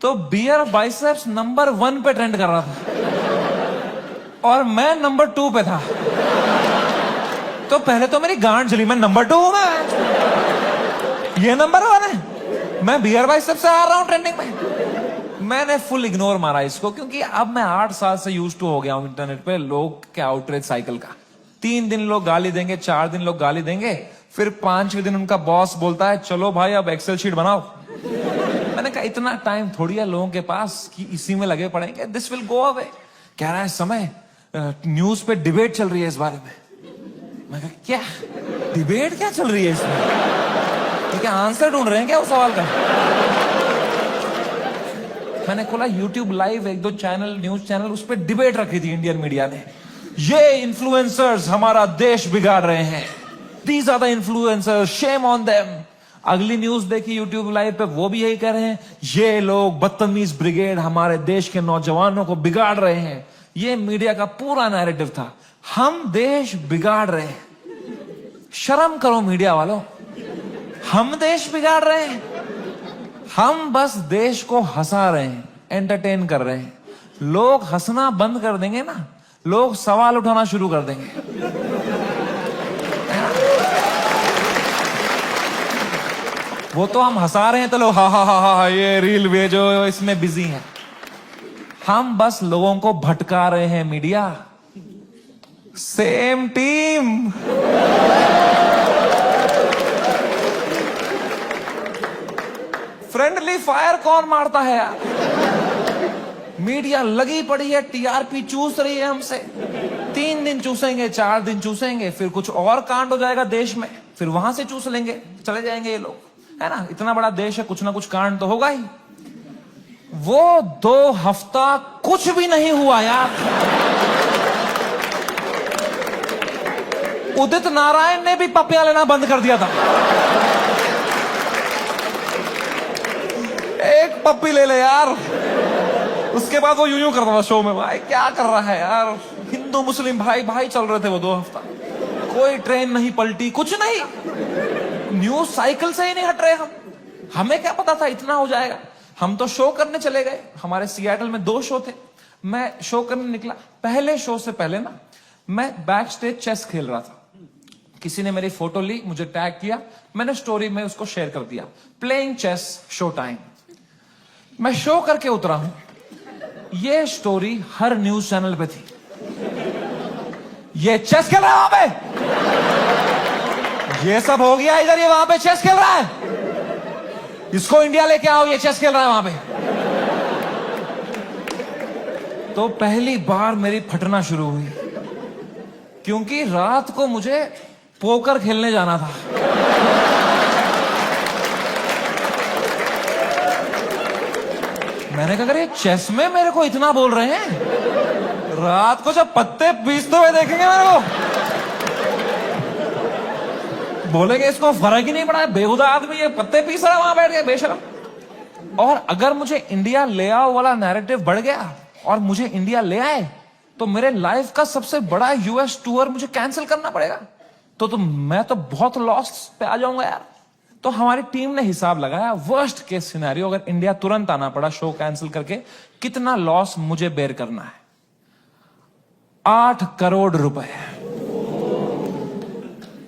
तो बियर बाइसेप्स नंबर 1 पे ट्रेंड कर रहा था और मैं नंबर 2 पे था। तो पहले तो मेरी गांड जली, मैं नंबर 2 हूं, मैं ये नंबर 1 है, मैं बियर बाइसेप्स से आ रहा हूं ट्रेंडिंग में। मैंने फुल इग्नोर मारा इसको, क्योंकि अब मैं 8 साल से यूज्ड टू हो गया हूं इंटरनेट पे लोग के आउटरीच साइकिल का। 3 दिन लोग गाली देंगे, 4 दिन लोग गाली देंगे, फिर 5वें दिन उनका बॉस बोलता है चलो भाई अब एक्सेल शीट बनाओ। मैंने कहा इतना टाइम थोड़ी है लोगों के पास कि इसी में लगे पड़ेंगे, दिस विल गो अवे। कह रहा है समय न्यूज पे डिबेट चल रही है इस बारे में। मैं कहा क्या डिबेट क्या चल रही है इसमें? क्या आंसर ढूंढ रहे हैं क्या उस सवाल का? मैंने खोला YouTube live, 1-2 channel, news channel, उस पर डिबेट रखी थी इंडियन मीडिया ने। ये इन्फ्लुएंसर्स हमारा देश बिगाड़ रहे हैं, these are the influencers, shame on them. अगली न्यूज देखी यूट्यूब लाइव पे, वो भी यही कह रहे हैं ये लोग बदतमीज ब्रिगेड हमारे देश के नौजवानों को बिगाड़ रहे हैं। ये मीडिया का पूरा नैरेटिव था, हम देश बिगाड़ रहे हैं। शर्म करो मीडिया वालों, हम देश बिगाड़ रहे हैं? हम बस देश को हंसा रहे हैं, एंटरटेन कर रहे हैं। लोग हंसना बंद कर देंगे ना, लोग सवाल उठाना शुरू कर देंगे। वो तो हम हंसा रहे हैं तो लोग हा हा हा हा ये रील भेजो, इसमें बिजी हैं। हम बस लोगों को भटका रहे हैं media. Same team. Friendly fire कौन मारता है यार? मीडिया लगी पड़ी है, टीआरपी चूस रही है हमसे। 3 दिन चूसेंगे, 4 दिन चूसेंगे, फिर कुछ और कांड हो जाएगा देश में, फिर वहां से चूस लेंगे, चले जाएंगे ये लोग, है ना? इतना बड़ा देश है, कुछ ना कुछ कांड तो होगा ही। वो 2 हफ्ता कुछ भी नहीं हुआ यार। उदित नारायण ने भी पपियां लेना बंद कर दिया था। एक पप्पी ले ले यार, उसके बाद वो यूं करता था शो में, भाई क्या कर रहा है यार? हिंदू मुस्लिम भाई भाई चल रहे थे वो 2 हफ्ता, कोई ट्रेन नहीं पलटी, कुछ नहीं, न्यूज साइकिल से ही नहीं हट रहे हम। हमें क्या पता था इतना हो जाएगा? हम तो शो करने चले गए, हमारे सियाटल में 2 शो थे, मैं शो करने निकला। पहले शो से पहले ना मैं बैक स्टेज चेस खेल रहा था, किसी ने मेरी फोटो ली, मुझे टैग किया, मैंने स्टोरी में उसको शेयर कर दिया, प्लेइंग चेस शो टाइम। मैं शो करके उतरा हूं, ये स्टोरी हर न्यूज चैनल पे थी। ये चेस खेल रहा है वहां पे, ये सब हो गया इधर, ये वहां पे चेस खेल रहा है, इसको इंडिया लेके आओ, ये चेस खेल रहा है वहां पे। तो पहली बार मेरी फटना शुरू हुई, क्योंकि रात को मुझे पोकर खेलने जाना था। मैंने कहा अरे चेस में मेरे को इतना बोल रहे हैं, रात को जब पत्ते पीसते हुए देखेंगे मेरे को, बोलेंगे इसको फर्क ही नहीं पड़ा है, बेहुदा आदमी ये पत्ते पीस रहा है वहां बैठ के, बेशरम। और अगर मुझे इंडिया ले आओ वाला नैरेटिव बढ़ गया और मुझे इंडिया ले आए, तो मेरे लाइफ का सबसे बड़ा यूएस टूर मुझे कैंसिल करना पड़ेगा। तो मैं तो बहुत लॉस पे आ जाऊंगा यार। तो हमारी टीम ने हिसाब लगाया, वर्स्ट केस सिनेरियो अगर इंडिया तुरंत आना पड़ा शो कैंसिल करके, कितना लॉस मुझे बेयर करना है? 8 करोड़ रुपए।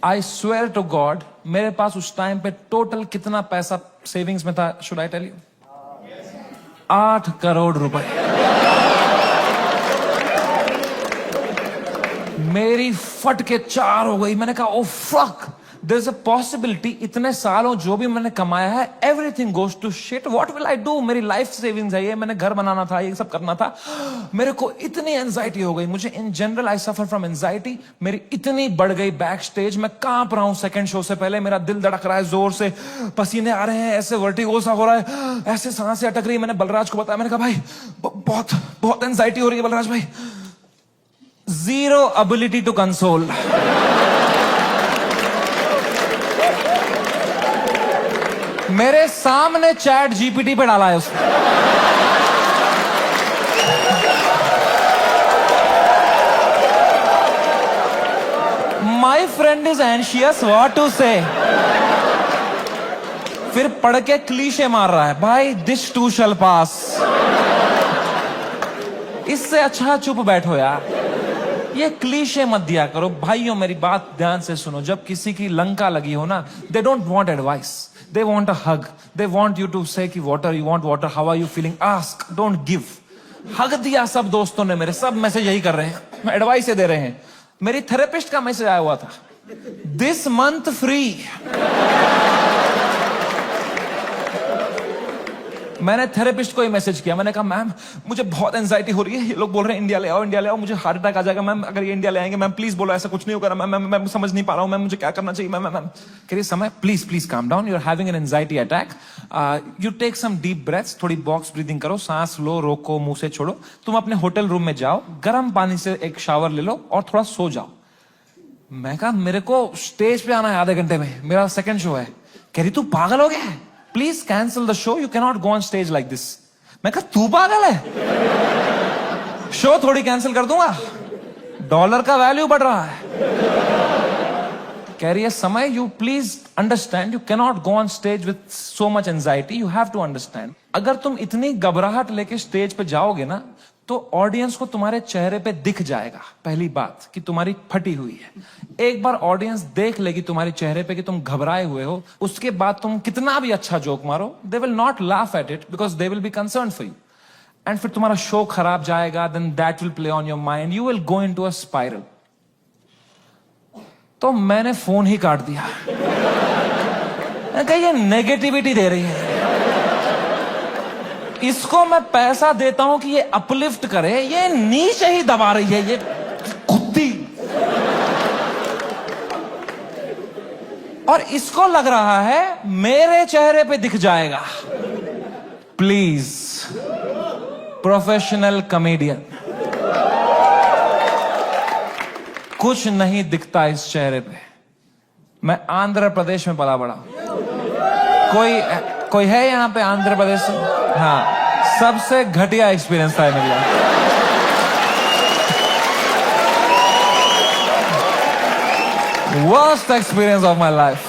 आई स्वेयर टू गॉड, मेरे पास उस टाइम पे टोटल कितना पैसा सेविंग्स में था, should I tell you? 8 crore रुपए। मेरी फट के 4 हो गई। मैंने कहा oh fuck, there is a possibility इतने सालों जो भी मैंने कमाया है everything goes to shit, what will I do? मेरी लाइफ सेविंग्स है ये, मैंने घर बनाना था, ये सब करना था। मेरे को इतनी एंजाइटी हो गई, मुझे in general I suffer from anxiety. मेरी इतनी बढ़ गई बैक स्टेज, मैं कांप रहा हूं सेकंड शो से पहले, मेरा दिल धड़क रहा है जोर से, पसीने आ रहे हैं, ऐसे वर्टिगो सा हो रहा है, ऐसे सांसें अटक रही। मैंने बलराज को बताया, मैंने कहा भाई बहुत बहुत एंजाइटी हो रही है बलराज भाई। Zero ability to console. मेरे सामने चैट जीपीटी पे डाला है उसने। My friend is anxious, what to say? फिर पढ़ के क्लीशे मार रहा है, भाई this too shall pass। इससे अच्छा चुप बैठो यार, ये क्लीशे मत दिया करो। भाइयों मेरी बात ध्यान से सुनो, जब किसी की लंका लगी हो ना, they don't want advice, they want a hug, they want you to say कि water, you want water, how are you feeling, ask, don't give. Hug दिया सब दोस्तों ने मेरे, सब मैसेज यही कर रहे हैं, एडवाइस दे रहे हैं। मेरी थेरेपिस्ट का मैसेज आया हुआ था, दिस मंथ फ्री। मैंने थेरेपिस्ट को ही मैसेज किया, मैंने कहा मैम मुझे बहुत एंजाइटी हो रही है, ये लोग बोल रहे हैं इंडिया ले आओ, इंडिया ले आओ, मुझे हार्ट अटैक आ जाएगा मैम अगर ये इंडिया ले आएंगे। मैम प्लीज बोलो ऐसा कुछ नहीं होगा मैम, मैं समझ नहीं पा रहा हूँ मैम, मुझे क्या करना चाहिए मैम? मैम कह रही Samay please please calm down, you are having an anxiety attack, you take some deep breaths, थोड़ी बॉक्स ब्रीदिंग करो, सांस लो, रोको, मुंह से छोड़ो, तुम अपने होटल रूम में जाओ, गर्म पानी से एक शावर ले लो और थोड़ा सो जाओ। मैं कहा मेरे को स्टेज पे आना है आधे घंटे में, मेरा सेकंड शो है। कह रही तू पागल हो गया है, please cancel the show, you cannot go on stage like this. मैं कहा तू पागल है, शो थोड़ी कैंसिल कर दूंगा, डॉलर का वैल्यू बढ़ रहा है। कह रही है समय you please understand, you cannot go on stage with so much anxiety, you have to understand. अगर तुम इतनी घबराहट लेके स्टेज पे जाओगे ना, तो ऑडियंस को तुम्हारे चेहरे पे दिख जाएगा पहली बात कि तुम्हारी फटी हुई है। एक बार ऑडियंस देख लेगी तुम्हारे चेहरे पे कि तुम घबराए हुए हो, उसके बाद तुम कितना भी अच्छा जोक मारो, they will not laugh at it because they will be concern for you, and फिर तुम्हारा शो खराब जाएगा, then that will play on your mind, you will go into a spiral. तो मैंने फोन ही काट दिया। मैं कहा ये नेगेटिविटी दे रही है, इसको मैं पैसा देता हूं कि ये अपलिफ्ट करे, ये नीचे ही दबा रही है, ये कुत्ती। और इसको लग रहा है मेरे चेहरे पे दिख जाएगा। प्लीज प्रोफेशनल कॉमेडियन, कुछ नहीं दिखता इस चेहरे पे। मैं आंध्र प्रदेश में पला बड़ा, कोई है यहां पे आंध्र प्रदेश से? हाँ, सबसे घटिया एक्सपीरियंस था मेरे लिए। Worst experience of my life.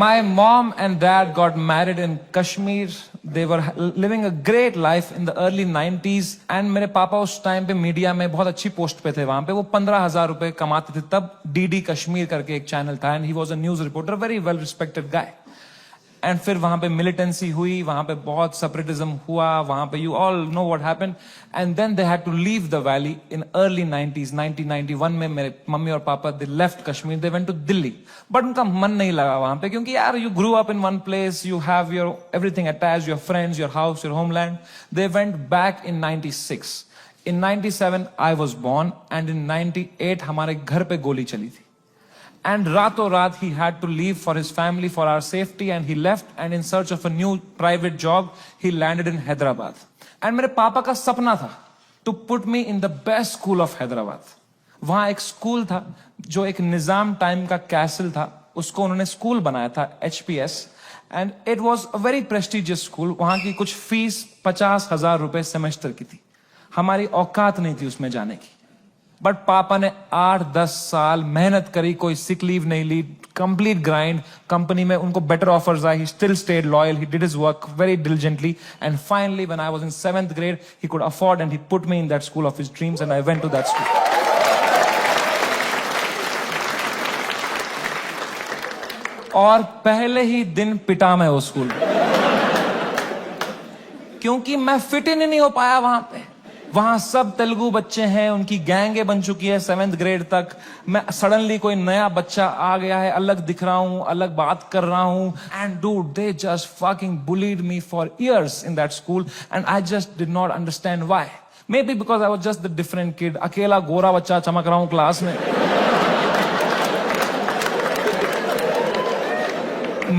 My mom and dad got married in Kashmir. They were living a great life in the early 90s. And मेरे पापा उस टाइम पे मीडिया में बहुत अच्छी पोस्ट पे थे वहां पे, वो 15,000 रुपए कमाते थे तब। डीडी कश्मीर करके एक चैनल था, and he was a news reporter, very well respected guy. And फिर वहां पे मिलिटेंसी हुई, वहां पे बहुत सेपरेटिज्म हुआ, वहां पे you all know what happened, and then they had to leave the valley in early 90s। 1991 में मेरे मम्मी और पापा they left Kashmir, they went to Delhi, but उनका मन नहीं लगा वहां पे, क्योंकि यार you grew up in one place, you have your everything attached, your friends, your house, your homeland. They went back in 96। In 97 I was born, and in 98 हमारे घर पे गोली चली थी। And rato raat he had to leave for his family, for our safety, and he left, and in search of a new private job, he landed in Hyderabad. And मेरे पापा का सपना था to put me in the best school of Hyderabad. वहां एक school था जो एक निजाम टाइम का कैसल था, उसको उन्होंने स्कूल बनाया था, HPS, and it was a very prestigious school. वहां की कुछ फीस 50,000 रुपए सेमेस्टर की थी, हमारी औकात नहीं थी उसमें जाने की। बट पापा ने 8-10 साल मेहनत करी, कोई सिक लीव नहीं ली, कंप्लीट ग्राइंड. कंपनी में उनको बेटर ऑफर्स आई. He still stayed loyal. He did his work very diligently, and finally when I was in 7th grade he could afford and he put me in that school of his dreams and I went to that school. और पहले ही दिन पिटा मैं उस school में, क्योंकि मैं fit in नहीं हो पाया वहां पे. वहां सब तेलुगु बच्चे हैं, उनकी गैंगे बन चुकी है 7th ग्रेड तक. मैं सडनली कोई नया बच्चा आ गया है, अलग दिख रहा हूं, अलग बात कर रहा हूं. And dude, they just fucking bullied me for years in that school and I just did not understand why. May be because I was just the different kid. अकेला गोरा बच्चा चमक रहा हूं क्लास में.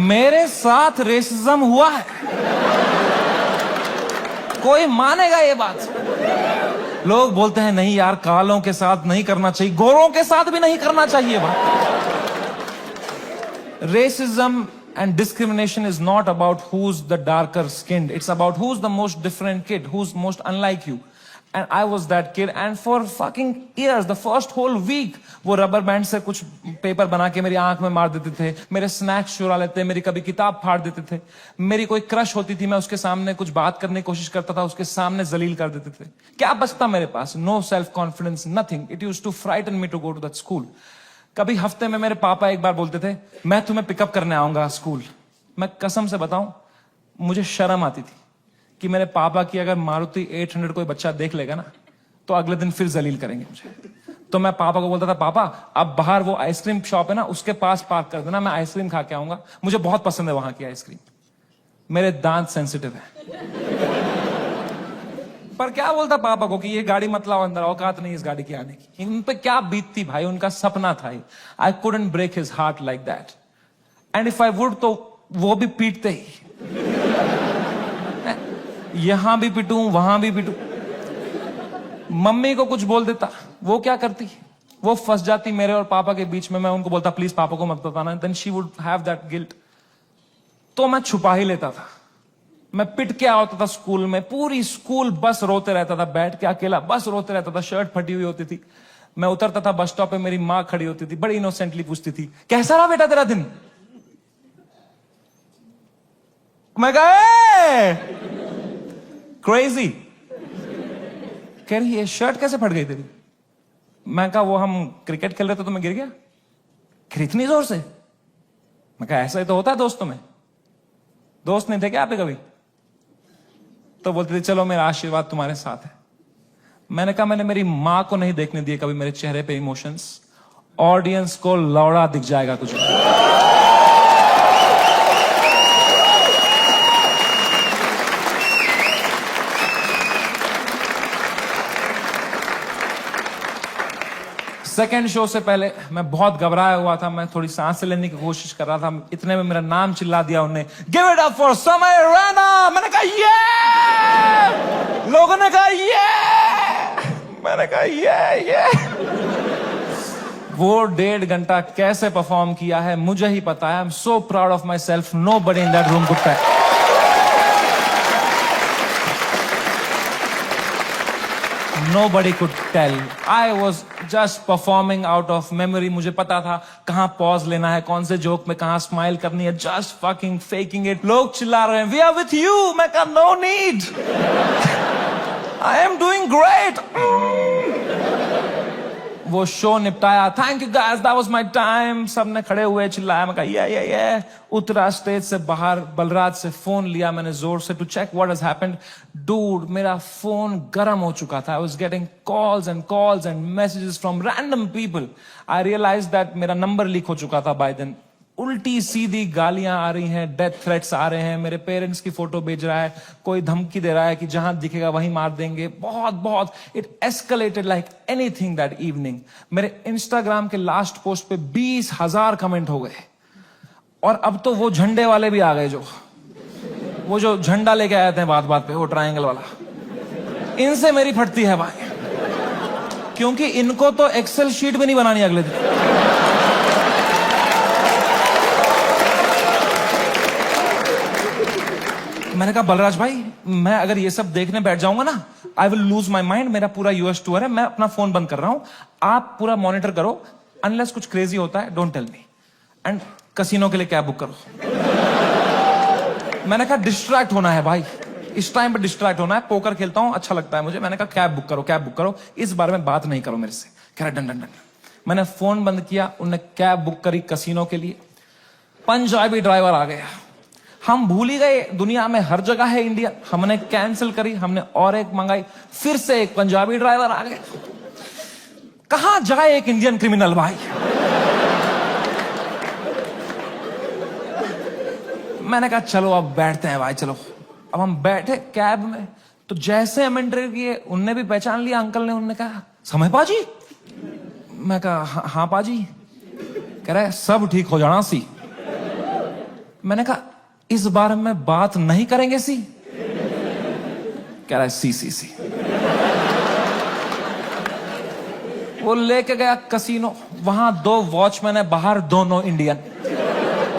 मेरे साथ रेसिज्म हुआ है, कोई मानेगा ये बात? लोग बोलते हैं नहीं यार, कालों के साथ नहीं करना चाहिए, गोरों के साथ भी नहीं करना चाहिए. बात racism and discrimination is not about who's the darker skinned. It's about who's the most different kid, who's most unlike you. And I was that kid. And for fucking years, the first whole week, वो rubber band से कुछ paper बना के मेरी आंख में मार देते थे, मेरे स्नैक्स चुरा लेते, मेरी कभी किताब फाड़ देते थे. मेरी कोई क्रश होती थी, मैं उसके सामने कुछ बात करने की कोशिश करता था, उसके सामने जलील कर देते थे. क्या बचता मेरे पास? No self confidence, nothing. It used to frighten me to go to that school. कभी हफ्ते में मेरे पापा एक बार बोलते थे, मैं तुम्हें पिकअप करने आऊंगा स्कूल. मैं कसम से बताऊं, मुझे शर्म आती थी कि मेरे पापा की अगर मारुति 800 कोई बच्चा देख लेगा ना, तो अगले दिन फिर जलील करेंगे मुझे. तो मैं पापा को बोलता था, पापा अब बाहर वो आइसक्रीम शॉप है ना, उसके पास पार्क कर देना, मैं आइसक्रीम खा के आऊंगा, मुझे बहुत पसंद है वहां की आइसक्रीम. मेरे दांत सेंसिटिव है. पर क्या बोलता पापा को कि ये गाड़ी मत लाओ अंदर, औकात नहीं इस गाड़ी की आने की. उन पे क्या बीतती भाई, उनका सपना था. I couldn't break his heart like that. And if I would, तो वो भी पीटते ही. यहां भी पिटूं, वहां भी पिटूं. मम्मी को कुछ बोल देता, वो क्या करती, वो फंस जाती मेरे और पापा के बीच में. मैं उनको बोलता प्लीज पापा को मत बताना. Then she would have that guilt. तो मैं छुपा ही लेता था. मैं पिट के आता था स्कूल में. पूरी स्कूल बस रोते रहता था, बैठ के अकेला बस रोते रहता था. शर्ट फटी हुई होती थी. मैं उतरता था बस स्टॉप पे, मेरी माँ खड़ी होती थी, बड़ी इनोसेंटली पूछती थी, कैसा रहा बेटा तेरा दिन? मैं कहा क्रेजी. कह रही ये शर्ट कैसे फट गई तेरी? मैं कहा वो हम क्रिकेट खेल रहे थे तो मैं गिर गया. इतनी जोर से? मैं कहा ऐसा ही तो होता है दोस्तों में. दोस्त नहीं थे क्या आपके कभी? तो बोलते थे चलो मेरा आशीर्वाद तुम्हारे साथ है. मैंने कहा मैंने मेरी मां को नहीं देखने दिए कभी मेरे चेहरे पे इमोशंस. ऑडियंस को लौड़ा दिख जाएगा तुझे. सेकेंड शो से पहले मैं बहुत घबराया हुआ था. मैं थोड़ी सांस लेने की कोशिश कर रहा था. इतने में मेरा नाम चिल्ला दिया उन्होंने, गिव इट अप फॉर समय रैना. मैंने कहा ये. लोगों ने कहा ये. मैंने कहा ये. वो 1.5 घंटा कैसे परफॉर्म किया है मुझे ही पता है. I am so proud of myself. Nobody in that room could tell. Nobody could tell. I was just performing out of memory. मुझे पता था कहाँ पॉज लेना है, कौन से जोक में कहाँ स्माइल करनी है. Just fucking faking it. लोग चिल्ला रहे हैं, We are with you. मैं कहा no need. I am doing great. वो शो निपटाया. Thank you guys. That was my time. सबने खड़े हुए चिल्लाया. मैं कहा yeah. उतरा स्टेज से बाहर. बलराज से फोन लिया मैंने जोर से to check what has happened. Dude, मेरा फोन गर्म हो चुका था. I was getting calls and messages from random people. I realized that मेरा नंबर लीक हो चुका था by then. उल्टी सीधी गालियां आ रही हैं, डेथ थ्रेट्स आ रहे हैं. मेरे पेरेंट्स की फोटो भेज रहा है, कोई धमकी दे रहा है कि जहां दिखेगा वहीं मार देंगे. बहुत it escalated like anything that evening. मेरे इंस्टाग्राम के लास्ट पोस्ट पे 20,000 कमेंट हो गए. और अब तो वो झंडे वाले भी आ गए, वो जो झंडा लेके आए थे बात पे, वो ट्रायंगल वाला. इनसे मेरी फटती है भाई, क्योंकि इनको तो एक्सेल शीट भी नहीं बनानी अगले दिन. मैंने कहा बलराज भाई मैं अगर ये सब देखने बैठ जाऊंगा ना, I will lose my mind. मेरा पूरा यूएस टूर है, मैं अपना फोन बंद कर रहा हूं, आप पूरा मॉनिटर करो। अनलेस कुछ क्रेजी होता है, don't tell me. And casino के लिए कैब बुक करो। मैंने कहा डिस्ट्रैक्ट होना है भाई, इस टाइम पे डिस्ट्रैक्ट होना है। पोकर खेलता हूं, अच्छा लगता है मुझे। मैंने कहा कैब बुक करो, कैब बुक करो, इस बारे में बात नहीं करो मेरे से। कह रहा डन डन डन। मैंने फोन बंद किया, उन्होंने कैब बुक करी कसिनो के लिए। पंजाबी ड्राइवर आ गया। हम भूल ही गए दुनिया में हर जगह है इंडिया। हमने कैंसिल करी, हमने और एक मंगाई, फिर से एक पंजाबी ड्राइवर आ गया। कहां जाए एक इंडियन क्रिमिनल भाई। मैंने कहा चलो अब बैठते हैं भाई, चलो। अब हम बैठे कैब में, तो जैसे हम एंटर किए, उनने भी पहचान लिया अंकल ने। उन्होंने कहा समय पाजी। मैं कहा हाँ पाजी। कह रहा है सब ठीक हो जाना सी। मैंने कहा इस बारे में बात नहीं करेंगे सी। कह रहा है सी। वो लेके गया कसिनो, वहां 2 वॉचमैन है, बाहर दोनों इंडियन।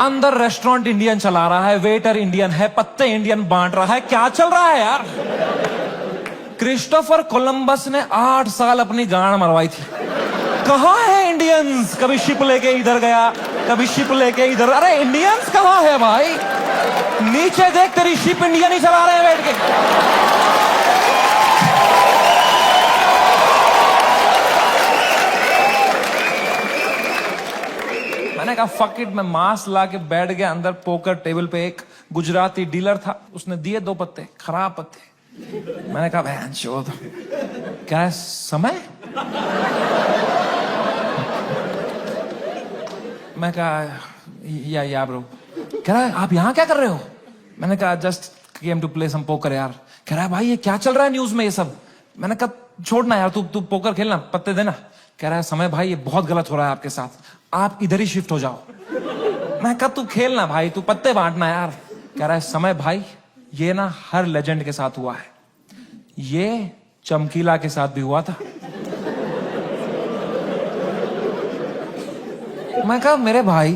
अंदर रेस्टोरेंट इंडियन चला रहा है, वेटर इंडियन है, पत्ते इंडियन बांट रहा है। क्या चल रहा है यार। क्रिस्टोफर कोलंबस ने 8 साल अपनी गांड मरवाई थी। कहां है इंडियंस। कभी शिप लेके इधर गया, कभी शिप लेके इधर। अरे इंडियंस कहां है भाई। नीचे देख, तेरी शिप इंडियन ही चला रहे हैं बैठ के। मैंने कहा फक इट। मैं मास्क ला के बैठ गया अंदर पोकर टेबल पे। एक गुजराती डीलर था, उसने दिए 2 पत्ते, खराब पत्ते। मैंने कहा बहन चोद। क्या है समय। मैं कहा या ब्रो। कह रहा है आप यहां क्या कर रहे हो। मैंने कहा just came to play some poker यार। कह रहा है भाई ये क्या चल रहा है न्यूज में ये सब। मैंने कहा छोड़ना यार, तू पोकर खेलना, पत्ते देना। कह रहा है समय भाई ये बहुत गलत हो रहा है आपके साथ, आप इधर ही शिफ्ट हो जाओ। मैं कहा तू खेलना भाई, तू पत्ते बांटना यार। कह रहा है समय भाई ये ना हर लेजेंड के साथ हुआ है, ये चमकीला के साथ भी हुआ था। मैं कहा मेरे भाई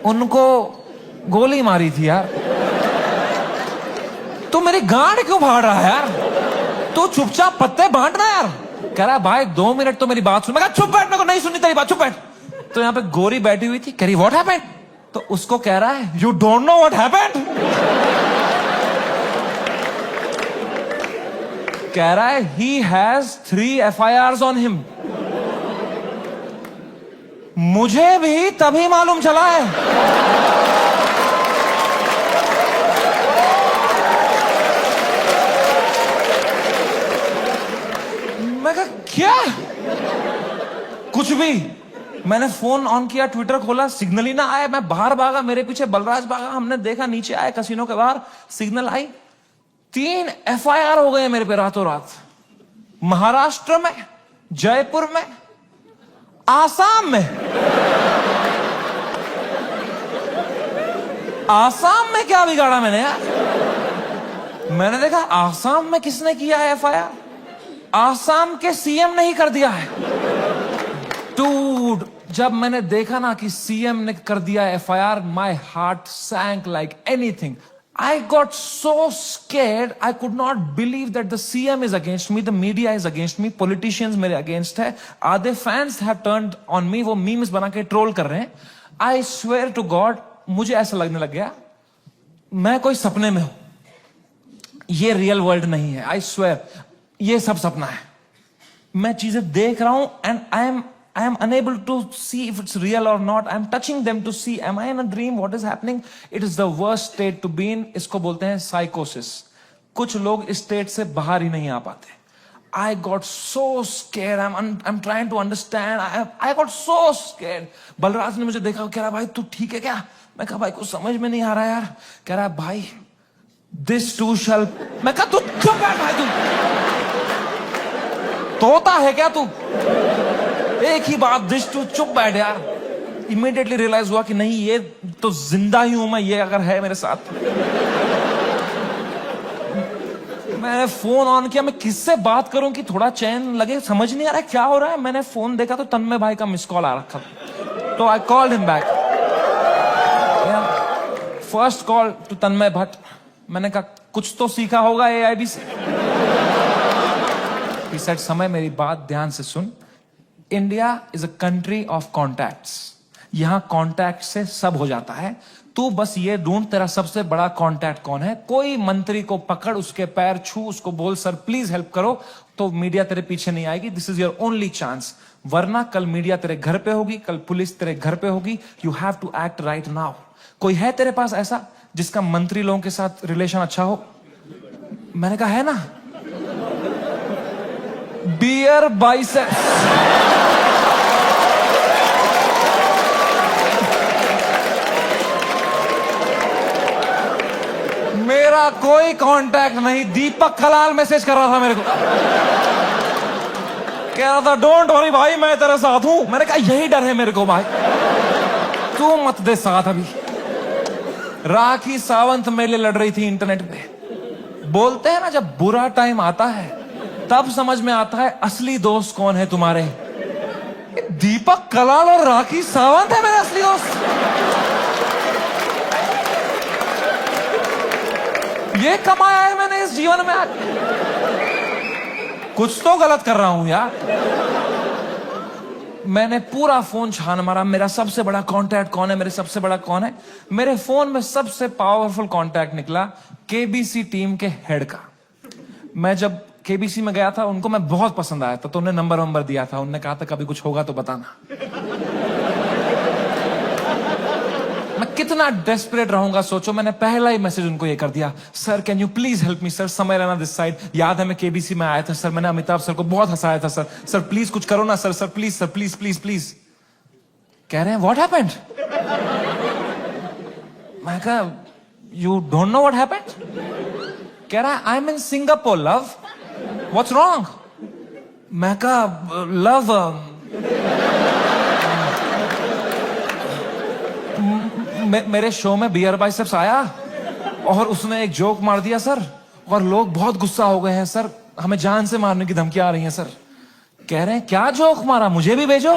उनको गोली मारी थी यार, तू मेरी गांड क्यों फाड़ रहा है यार। तू चुपचाप पत्ते बांटना यार। कह रहा है भाई 2 मिनट तो मेरी बात सुन। मैं कहा चुप बैठ, मेरे को नहीं सुननी तेरी बात, चुप बैठ। तो यहाँ पे गोरी बैठी हुई थी, कह रही व्हाट हैपेंड। तो उसको कह रहा है you don't know what happened. कह रहा है he has 3 FIRs on him. मुझे भी तभी मालूम चला है। मैं कहा क्या। कुछ भी। मैंने फोन ऑन किया, ट्विटर खोला, सिग्नल ही ना आया। मैं बाहर भागा, मेरे पीछे बलराज भागा। हमने देखा नीचे आए कसिनो के बाहर, सिग्नल आई। 3 FIR हो गए मेरे पे रातों रात। महाराष्ट्र में, जयपुर में, आसाम में। आसाम में क्या बिगाड़ा मैंने यार। मैंने देखा आसाम में किसने किया है FIR। आसाम के CM ने ही कर दिया है। डूड, जब मैंने देखा ना कि CM ने कर दिया FIR, my heart sank like anything. I got so scared, I could not believe that the CM is against me, the media is against me, politicians मेरे against है, आधे fans have turned on me, वो memes बना के troll कर रहे हैं। I swear to God, मुझे ऐसा लगने लग गया मैं कोई सपने में हूं, ये रियल वर्ल्ड नहीं है। I swear, ये सब सपना है। मैं चीजें देख रहा हूं and I am unable to see if it's real or not. I am touching them to see, am I in a dream? What is happening? It is the worst state to be in. इसको बोलते हैं psychosis. कुछ लोग इस state से बाहर ही नहीं आ पाते। I got so scared. I'm trying to understand. I got so scared. Balraj ने मुझे देखा, कह रहा भाई तू ठीक है क्या। मैं कहा भाई कुछ समझ में नहीं आ रहा यार। कह रहा भाई this too shall। मैं कहा तू चुप बैठ भाई, तू तोता है क्या तू। एक ही बात, दिस टू, चुप बैठ यार। इमीडिएटली रियलाइज हुआ कि नहीं ये तो जिंदा ही हूं मैं, ये अगर है मेरे साथ। मैंने फोन ऑन किया, मैं किससे बात करूं कि थोड़ा चैन लगे, समझ नहीं आ रहा है क्या हो रहा है। मैंने फोन देखा तो तन्मय भाई का मिस कॉल आ रखा, तो I called him back. First call to Tanmay Bhatt. मैंने कहा कुछ तो सीखा होगा एआईबी से। He said, समय मेरी बात ध्यान से सुन। India is a country of contacts. यहां कॉन्टैक्ट से सब हो जाता है। तू बस ये ढूंढ तेरा सबसे बड़ा कॉन्टैक्ट कौन है। कोई मंत्री को पकड़, उसके पैर छू, उसको बोल सर प्लीज हेल्प करो, तो मीडिया तेरे पीछे नहीं आएगी। This is your only chance. वरना कल मीडिया तेरे घर पे होगी, कल पुलिस तेरे घर पे होगी। You have to act right now. कोई है तेरे पास ऐसा जिसका मंत्री लोगों के साथ रिलेशन अच्छा हो? मैंने कहा है ना, बियर बाइसेप्स। मेरा कोई कांटेक्ट नहीं। दीपक कलाल मैसेज कर रहा था मेरे को, कह रहा था डोंट वरी भाई मैं तेरे साथ हूं। मैंने कहा यही डर है मेरे को भाई, तू मत दे साथ। अभी राखी सावंत मेरे लिए लड़ रही थी इंटरनेट पे। बोलते हैं ना जब बुरा टाइम आता है तब समझ में आता है असली दोस्त कौन है तुम्हारे। दीपक कलाल और राखी सावंत है मेरे असली दोस्त। ये कमाया है मैंने इस जीवन में आज। कुछ तो गलत कर रहा हूं यार। मैंने पूरा फोन छान मारा, मेरा सबसे बड़ा कांटेक्ट कौन है, मेरे सबसे बड़ा कौन है। मेरे फोन में सबसे पावरफुल कांटेक्ट निकला केबीसी टीम के हेड का। मैं जब केबीसी में गया था, उनको मैं बहुत पसंद आया था, तो उन्हें नंबर दिया था। उन्होंने कहा था कभी कुछ होगा तो बताना। मैं कितना डेस्परेट रहूंगा सोचो। मैंने पहला ही मैसेज उनको ये कर दिया, sir can you please help me sir, समय रहना दिस साइड। याद है मैं केबीसी में आया था सर, मैंने अमिताभ सर को बहुत हंसाया था सर। सर प्लीज कुछ करो ना sir, sir please sir, please please please. कह रहे हैं व्हाट हैपेंड? मैं कहा you don't know what happened? कह रहा है I M in Singapore love, what's wrong? मैं कहा लव मेरे शो में बियर बाइसेप्स आया और उसने एक जोक मार दिया सर, और लोग बहुत गुस्सा हो गए हैं सर, हमें जान से मारने की धमकियां आ रही हैं सर। कह रहे हैं क्या जोक मारा, मुझे भी भेजो।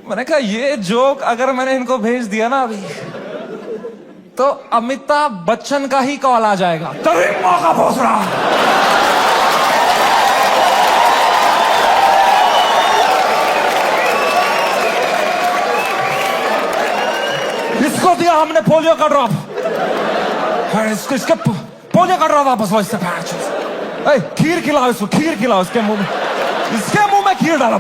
मैंने कहा ये जोक अगर मैंने इनको भेज दिया ना अभी, तो अमिताभ बच्चन का ही कॉल आ जाएगा, तभी मौका पहुंच रहा। इसको दिया हमने पोलियो का ड्रॉप, इसके पोलियो का ड्रॉप वापस लो इससे। खीर खिलाओ इसको, खीर खिलाओ इसके मुंह में खीर डालो।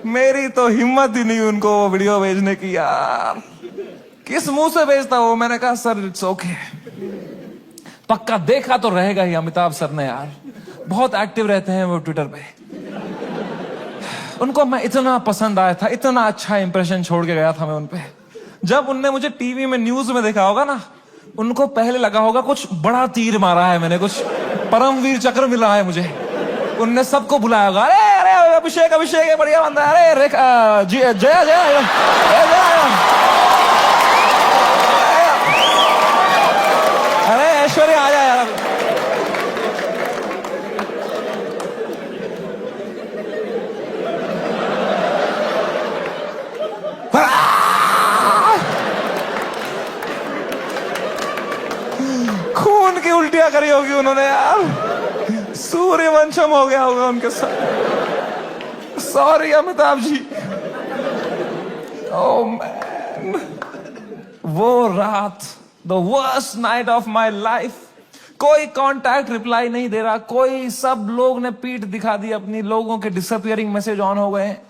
मेरी तो हिम्मत ही नहीं उनको वो वीडियो भेजने की यार। किस मुंह से भेजता वो? मैंने कहा सर इट्स ओके। पक्का देखा तो रहेगा ही अमिताभ सर ने यार, बहुत एक्टिव रहते हैं वो ट्विटर पे। उनको मैं इतना पसंद आया था, इतना अच्छा इंप्रेशन छोड़ के गया था मैं उनपे। जब उनने मुझे टीवी में न्यूज में देखा होगा ना, उनको पहले लगा होगा कुछ बड़ा तीर मारा है मैंने, कुछ परमवीर चक्र मिला है मुझे। उनने सबको बुलाया होगा, अरे अरे अभिषेक अभिषेक बढ़िया बंदा है, अरे जया जया अरे ऐश्वर्या आ जाए यार। खून की उल्टियां करी होगी उन्होंने यार, सूर्यवंशम हो गया होगा उनके साथ। Sorry Amitabh ji. Oh man, वो रात, the worst night of my life. कोई कांटेक्ट रिप्लाई नहीं दे रहा, कोई, सब लोग ने पीठ दिखा दी अपनी, लोगों के डिसअपियरिंग मैसेज ऑन हो गए हैं,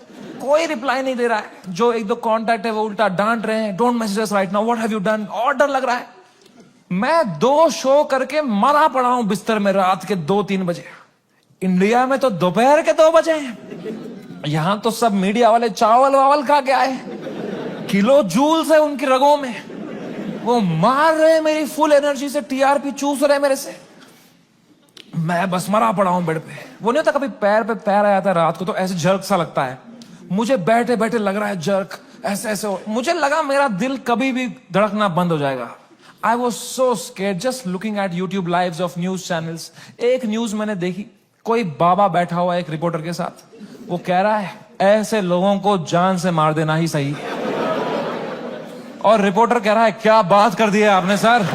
कोई रिप्लाई नहीं दे रहा है। जो एक दो कांटेक्ट है वो उल्टा डांट रहे हैं, don't message us right now, what have you done. और डर लग रहा है। मैं 2 शो करके मरा पड़ा हूं बिस्तर में रात के 2-3 बजे। इंडिया में तो दोपहर के 2 बजे हैं। यहां तो सब मीडिया वाले चावल वावल खा के आए, किलो जूल्स है उनकी रगों में, वो मार रहे मेरी फुल एनर्जी से, टीआरपी चूस रहे मेरे से। मैं बस मरा पड़ा हूं बेड पे। वो नहीं होता कभी पैर पे पैर आया था रात को तो ऐसे जर्क सा लगता है, मुझे बैठे बैठे लग रहा है जर्क, ऐसे ऐसे। मुझे लगा मेरा दिल कभी भी धड़कना बंद हो जाएगा। I was so scared just looking at YouTube lives of news channels. एक न्यूज मैंने देखी, कोई बाबा बैठा हुआ है एक रिपोर्टर के साथ, वो कह रहा है ऐसे लोगों को जान से मार देना ही सही है। और रिपोर्टर कह रहा है क्या बात कर दी है आपने सर,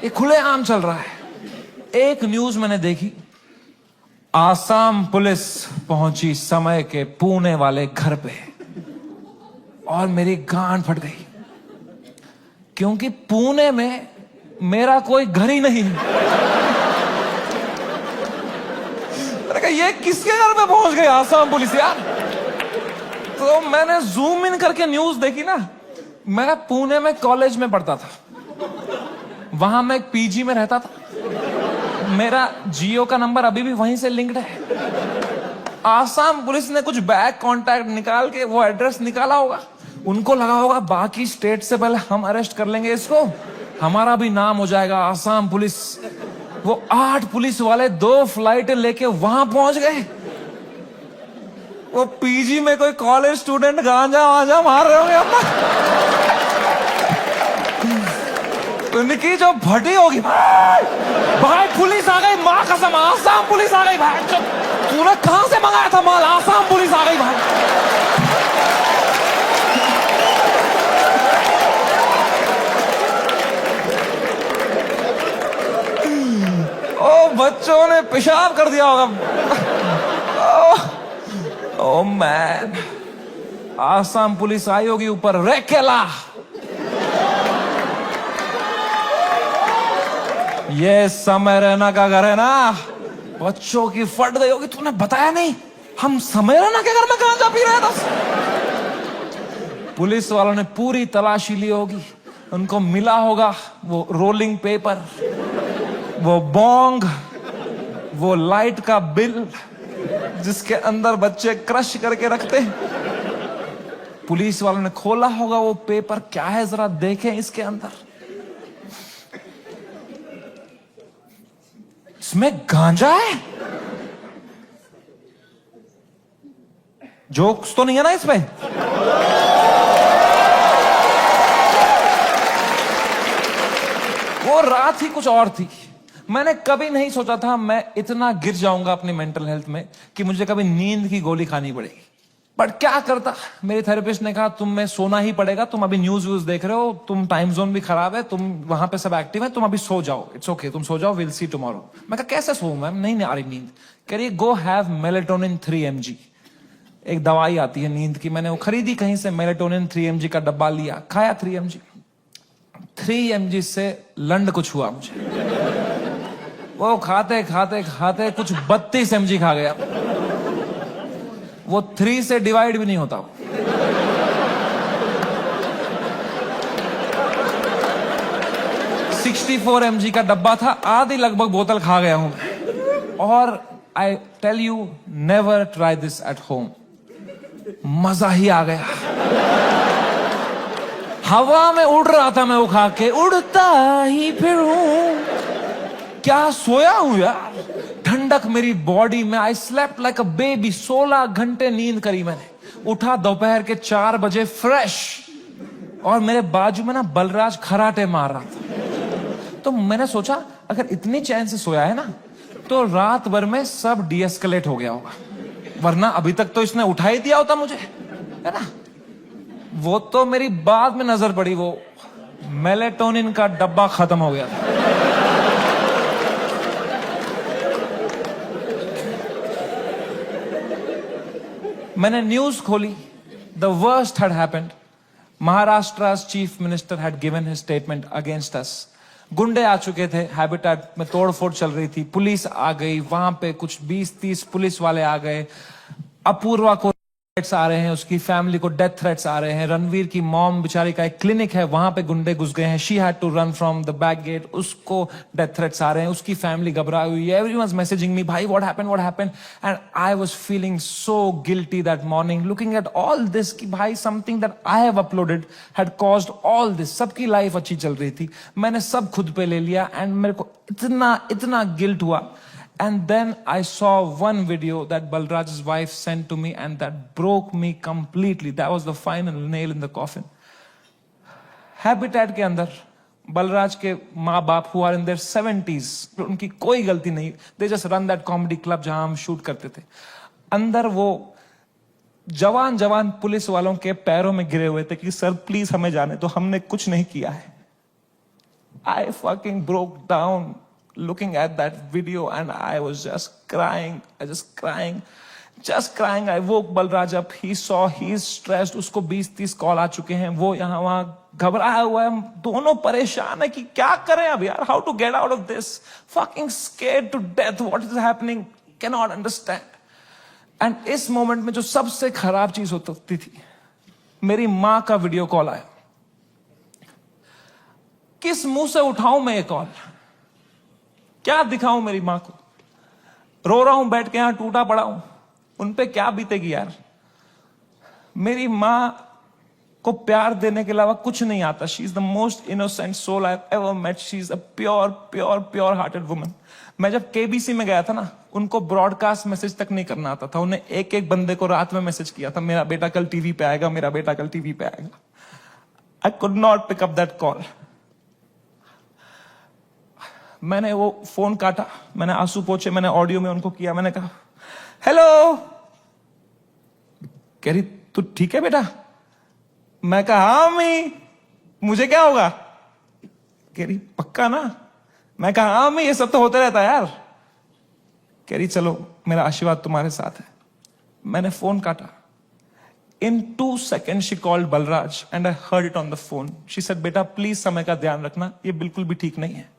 ये खुलेआम चल रहा है। एक न्यूज मैंने देखी, आसाम पुलिस पहुंची समय के पुणे वाले घर पे, और मेरी गांड फट गई क्योंकि पुणे में मेरा कोई घर ही नहीं। मैंने कहा ये किसके घर में पहुंच गई आसाम पुलिस यार। तो मैंने जूम इन करके न्यूज देखी ना। मैं पुणे में कॉलेज में पढ़ता था, वहां मैं एक पीजी में रहता था, मेरा जियो का नंबर अभी भी वहीं से लिंक्ड है। आसाम पुलिस ने कुछ बैक कांटेक्ट निकाल के वो एड्रेस निकाला होगा, उनको लगा होगा बाकी स्टेट से पहले हम अरेस्ट कर लेंगे इसको, हमारा भी नाम हो जाएगा आसाम पुलिस। वो 8 पुलिस वाले 2 फ्लाइटें लेके वहां पहुंच गए। वो पीजी में कोई कॉलेज स्टूडेंट गांजा वांजा मार रहे होंगे अपना, उनकी जो भटी होगी, भाई पुलिस आ गई, मां कसम आसाम पुलिस आ गई। भाई तूने कहां से मंगाया था माल, आसाम पुलिस आ गई भाई। ओ बच्चों ने पेशाब कर दिया होगा। ओ मैन, आसाम पुलिस आई होगी ऊपर, रेकेला ये समय रैना का घर है ना, बच्चों की फट गई होगी, तूने बताया नहीं हम समय रैना के घर में गांजा पी रहे थे। पुलिस वालों ने पूरी तलाशी ली होगी, उनको मिला होगा वो रोलिंग पेपर, वो बोंग, वो लाइट का बिल जिसके अंदर बच्चे क्रश करके रखते। पुलिस वालों ने खोला होगा वो पेपर, क्या है जरा देखें इसके अंदर, इसमें गांजा है। जोक्स तो नहीं है ना इसमें? वो रात ही कुछ और थी। मैंने कभी नहीं सोचा था मैं इतना गिर जाऊंगा अपनी मेंटल हेल्थ में कि मुझे कभी नींद की गोली खानी पड़ेगी। बट क्या करता, मेरे थेरेपिस्ट ने कहा तुम्हें सोना ही पड़ेगा, तुम अभी न्यूज व्यूज देख रहे हो, तुम टाइम जोन भी खराब है, तुम वहां पे सब एक्टिव है, तुम अभी सो जाओ, इट्स ओके, तुम सो जाओ, विल सी टुमारो। मैं कहा कैसे सोऊं मैम, नहीं आ रही नींद। कह रही गो हैव मेलेटोनिन 3 mg, एक दवाई आती है नींद की, मैंने वो खरीदी कहीं से, मेलेटोनिन 3 mg का डब्बा लिया, खाया 3 mg। 3 mg से लंड कुछ हुआ मुझे, वो खाते खाते खाते कुछ 32 mg खा गया। वो 3 से डिवाइड भी नहीं होता। 64 mg का डब्बा था, आधी लगभग बोतल खा गया हूं। और I tell you, never try this at home. मजा ही आ गया, हवा में उड़ रहा था मैं वो खा के, उड़ता ही फिरूं। क्या सोया हूं यार, ठंडक मेरी बॉडी में। I slept like a baby, 16 घंटे नींद करी मैंने। उठा दोपहर के 4 बजे फ्रेश, और मेरे बाजू में ना बलराज खराटे मार रहा था। तो मैंने सोचा अगर इतनी चैन से सोया है ना, तो रात भर में सब डीएस्केलेट हो गया होगा, वरना अभी तक तो इसने उठा ही दिया होता मुझे, है ना। वो तो मेरी बाद में नजर पड़ी, वो मेलेटोनिन का डब्बा खत्म हो गया था। मैंने न्यूज खोली, the worst had happened. Maharashtra's chief minister had given his statement against us. गुंडे आ चुके थे, हैबिटेट में तोड़फोड़ चल रही थी, पुलिस आ गई, वहां पे कुछ 20-30 पुलिस वाले आ गए। अपूर्वा को थ्रेट्स आ रहे हैं, उसकी फैमिली को डेथ थ्रेट्स आ रहे हैं। रणवीर की मॉम बेचारी का एक क्लिनिक है, वहां पे गुंडे घुस गए हैं, she had to run from the back gate, उसको डेथ थ्रेट्स आ रहे हैं, उसकी फैमिली घबराई हुई है। एवरीवन वाज मैसेजिंग मी, भाई what happened, and I was feeling so guilty that morning, looking at all this कि भाई something that I have uploaded had caused all this. सबकी लाइफ अच्छी चल रही थी, मैंने सब खुद पे ले लिया, एंड मेरे को इतना गिल्ट हुआ। And then I saw one video that Balraj's wife sent to me, and that broke me completely. That was the final nail in the coffin. Habitat के अंदर बलराज के माँ बाप who are in their 70s, उनकी कोई गलती नहीं, they just run that comedy club जहां हम शूट करते थे। अंदर वो जवान जवान पुलिस वालों के पैरों में गिरे हुए थे कि सर प्लीज हमें जाने तो, हमने कुछ नहीं किया है। I fucking broke down looking at that video and I was just crying. I woke Balraj up. He saw he's stressed. उसको 20-30 कॉल आ चुके हैं, वो यहाँ वहां घबराया हुआ है, हम दोनों परेशान है कि क्या करें अब यार, how to get out of this, fucking scared to death, what is happening, cannot understand. And इस मोमेंट में जो सबसे खराब चीज हो सकती थी, मेरी माँ का वीडियो कॉल आया। किस मुंह से उठाऊं मैं ये कॉल, क्या दिखाऊं मेरी मां को, रो रहा हूं बैठ के यहां टूटा पड़ा हूं, उन पे क्या बीतेगी यार। मेरी मां को प्यार देने के अलावा कुछ नहीं आता। She is the most innocent soul I have ever met. She is a pure hearted woman. मैं जब केबीसी में गया था ना, उनको ब्रॉडकास्ट मैसेज तक नहीं करना आता था। उन्हें एक एक बंदे को रात में मैसेज किया था, मेरा बेटा कल टीवी पे आएगा, मेरा बेटा कल टीवी पे आएगा। I could not pick up that call. मैंने वो फोन काटा, मैंने आंसू पोंछे, मैंने ऑडियो में उनको किया, मैंने कहा हेलो। कह रही तू ठीक है बेटा? मैं कहा हाँ अम्मी, मुझे क्या होगा? कह रही पक्का ना? मैं कहा हाँ अम्मी, ये सब तो होता रहता है यार। कह रही चलो मेरा आशीर्वाद तुम्हारे साथ है। मैंने फोन काटा। In 2 seconds she called Balraj and I heard it on the phone. She said बेटा प्लीज समय का ध्यान रखना, ये बिल्कुल भी ठीक नहीं है।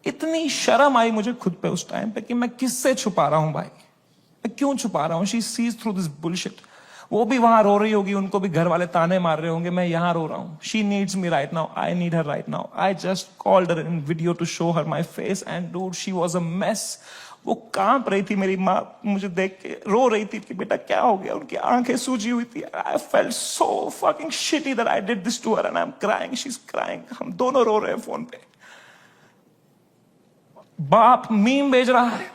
इतनी शर्म आई मुझे खुद पे उस टाइम पे कि मैं किससे छुपा रहा हूं भाई, मैं क्यों छुपा रहा हूं। She sees through this bullshit. वो भी वहां रो रही होगी, उनको भी घर वाले ताने मार रहे होंगे, मैं यहां रो रहा हूं। She needs me right now, I need her right now. I just called her in video to show her my face and dude she was a mess. वो कांप रही थी, मेरी माँ मुझे देख के रो रही थी कि बेटा क्या हो गया। उनकी आंखें सूजी हुई थी। I felt so fucking shitty that I did this to her and I am crying, she is crying. हम दोनों रो रहे हैं फोन पे। बाप मीम भेज रहा है,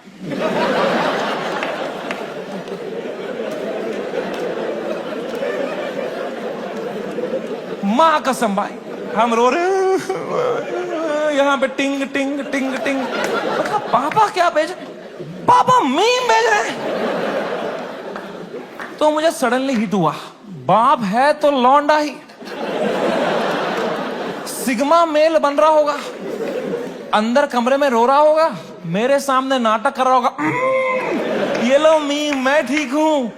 मां कसम भाई हम रो रहे हैं यहां पे टिंग टिंग टिंग टिंग। पापा क्या भेज, पापा मीम भेज रहे हैं। तो मुझे सडनली हिट हुआ, बाप है तो लौंडा ही सिग्मा मेल बन रहा होगा, अंदर कमरे में रो रहा होगा, मेरे सामने नाटक कर रहा होगा, ये लो मीम मैं ठीक हूं।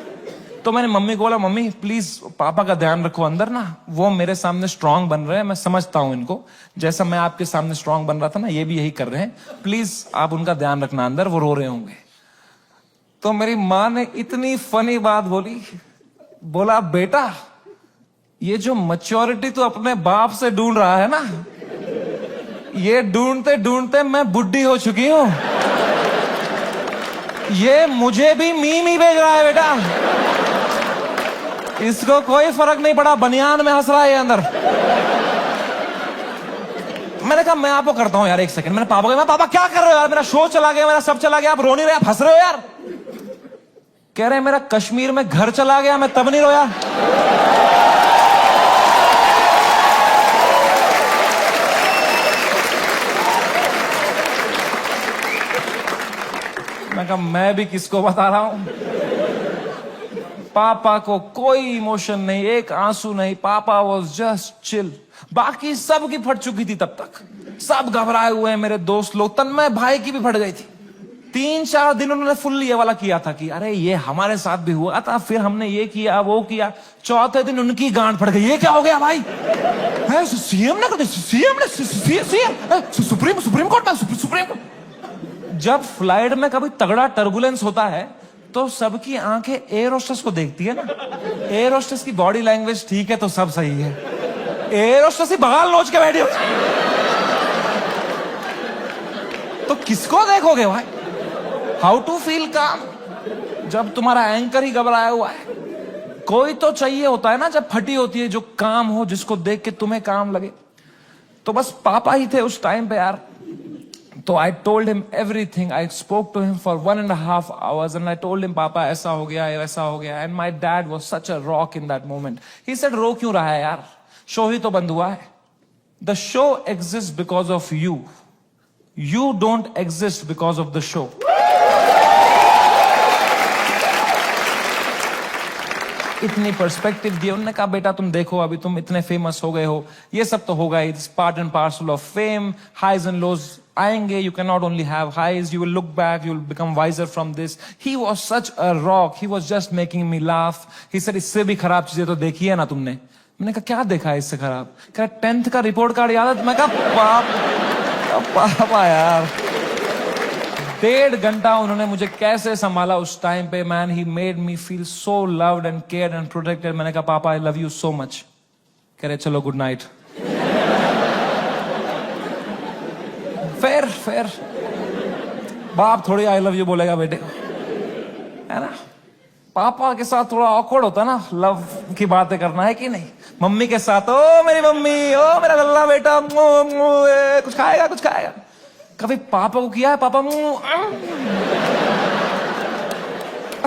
तो मैंने मम्मी को बोला मम्मी प्लीज पापा का ध्यान रखो अंदर ना, वो मेरे सामने स्ट्रांग बन रहे हैं, मैं समझता हूं इनको, जैसा मैं आपके सामने स्ट्रांग बन रहा था ना, ये भी यही कर रहे हैं, प्लीज आप उनका ध्यान रखना अंदर, वो रो रहे होंगे। तो मेरी माँ ने इतनी फनी बात बोली, बोला बेटा ये जो मैच्योरिटी तू अपने बाप से ढूंढ रहा है ना, ये ढूंढते ढूंढते मैं बुढ़ी हो चुकी हूं। ये मुझे भी मीम ही भेज रहा है बेटा, इसको कोई फर्क नहीं पड़ा, बनियान में हंस रहा है अंदर। मैंने कहा मैं आपको करता हूं यार, एक सेकंड। मैंने पापा को, मैं पापा क्या कर रहे हो यार, मेरा शो चला गया, मेरा सब चला गया, आप रो नहीं रहे, आप हंस रहे हो यार। कह रहे मेरा कश्मीर में घर चला गया, मैं तब नहीं रोया। मैं कहा मैं भी किसको बता रहा हूं। पापा को कोई इमोशन नहीं, एक आंसू नहीं, पापा वॉज जस्ट चिल। बाकी सब की फट चुकी थी तब तक, सब घबराए हुए हैं मेरे दोस्त लोग, तन्मय भाई की भी फट गई थी। 3-4 दिन उन्होंने फुल ये वाला किया था कि अरे ये हमारे साथ भी हुआ था, फिर हमने ये किया वो किया। चौथे दिन उनकी गांड फट गई, ये क्या हो गया भाई, सीएम ने कर, सीएम ने, सुप्रीम कोर्ट में, सुप्रीम कोर्ट। जब फ्लाइट में कभी तगड़ा टर्बुलेंस होता है तो सबकी आंखें एयर होस्टेस को देखती है ना, एयर होस्टेस की बॉडी लैंग्वेज ठीक है तो सब सही है, एयर होस्टेस ही बगाल नोच के बैठी हो तो किसको देखोगे भाई। हाउ टू फील काम जब तुम्हारा एंकर ही घबराया हुआ है। कोई तो चाहिए होता है ना जब फटी होती है, जो काम हो, जिसको देख के तुम्हें काम लगे। तो बस पापा ही थे उस टाइम पे यार। तो I told him everything. I spoke to him for 1.5 hours and I told him पापा ऐसा हो गया, वैसा हो गया। And my dad was such a rock in that moment. He said रो क्यों रहा है यार, शो ही तो बंद हुआ है. The show exist because of you. You don't exist because of the show. इतनी पर्सपेक्टिव दी. उन्होंने कहा बेटा तुम देखो अभी तुम इतने फेमस हो गए हो, ये सब तो होगा, it's part and parcel of fame. Highs and lows आएंगे. You can not only have highs, you will look back, you will become wiser from this. He was such a rock. He was just making me laugh. He said इससे भी खराब चीजें तो देखी है ना तुमने. मैंने कहा क्या देखा है इससे खराब? कहा 10th का रिपोर्ट कार्ड याद है? मैं कहा पापा यार. 1.5 घंटा उन्होंने मुझे कैसे संभाला उस टाइम पे. Man he made me feel so loved and cared and protected. मैंने कहा पापा I love you so much. कह रहे चलो गुड नाइट. फिर बाप थोड़ी आई लव यू बोलेगा बेटे को, है ना. पापा के साथ थोड़ा ऑकवर्ड होता ना लव की बातें करना, है कि नहीं. मम्मी के साथ ओ मेरी मम्मी, ओ मेरा गल्ला बेटा, कुछ खाएगा कुछ खाएगा. कभी पापा को किया है पापा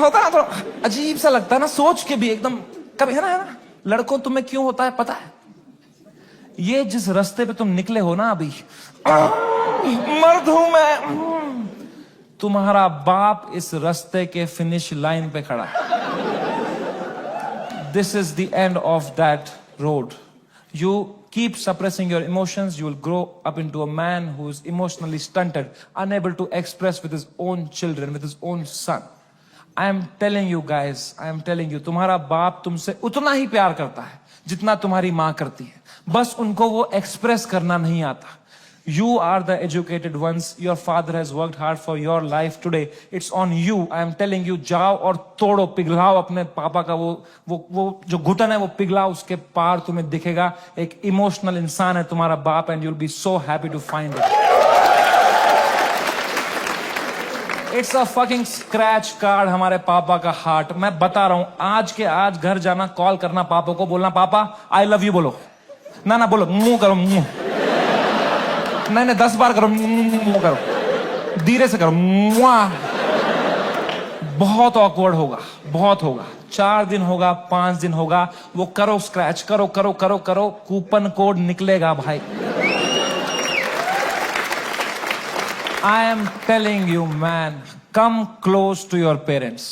होता ना, थोड़ा अजीब सा लगता है ना सोच के भी एकदम. कभी है ना लड़कों तुम्हें क्यों होता है पता है? ये जिस रास्ते पे तुम निकले हो ना अभी, मर्द हूं मैं, तुम्हारा बाप इस रास्ते के फिनिश लाइन पे खड़ा है. This is the end of that road. You keep suppressing your emotions, you will grow up into a man who is emotionally stunted, unable to express with his own children, with his own son. I am telling you guys, I am telling you, तुम्हारा बाप तुमसे उतना ही प्यार करता है जितना तुम्हारी माँ करती है. बस उनको वो एक्सप्रेस करना नहीं आता. You are the educated ones. Your father has worked hard for your life today. It's on you. I am telling you, जाओ और तोड़ो, पिघलाओ अपने पापा का वो जो घुटन है वो पिघलाओ. उसके पार तुम्हें दिखेगा एक इमोशनल इंसान है तुम्हारा बाप, and you'll be so happy to find it. It's a fucking scratch card हमारे पापा का हार्ट. मैं बता रहा हूं आज के आज घर जाना, कॉल करना पापा को, बोलना पापा आई लव यू बोलो. ना बोलो, मुंह करो, मुंह नहीं 10 बार करो, मुंह करो, धीरे से करो. बहुत ऑकवर्ड होगा, बहुत होगा. 4 दिन होगा, 5 दिन होगा, वो करो स्क्रैच, करो करो करो करो, कूपन कोड निकलेगा भाई. I am telling you man, come close to your parents,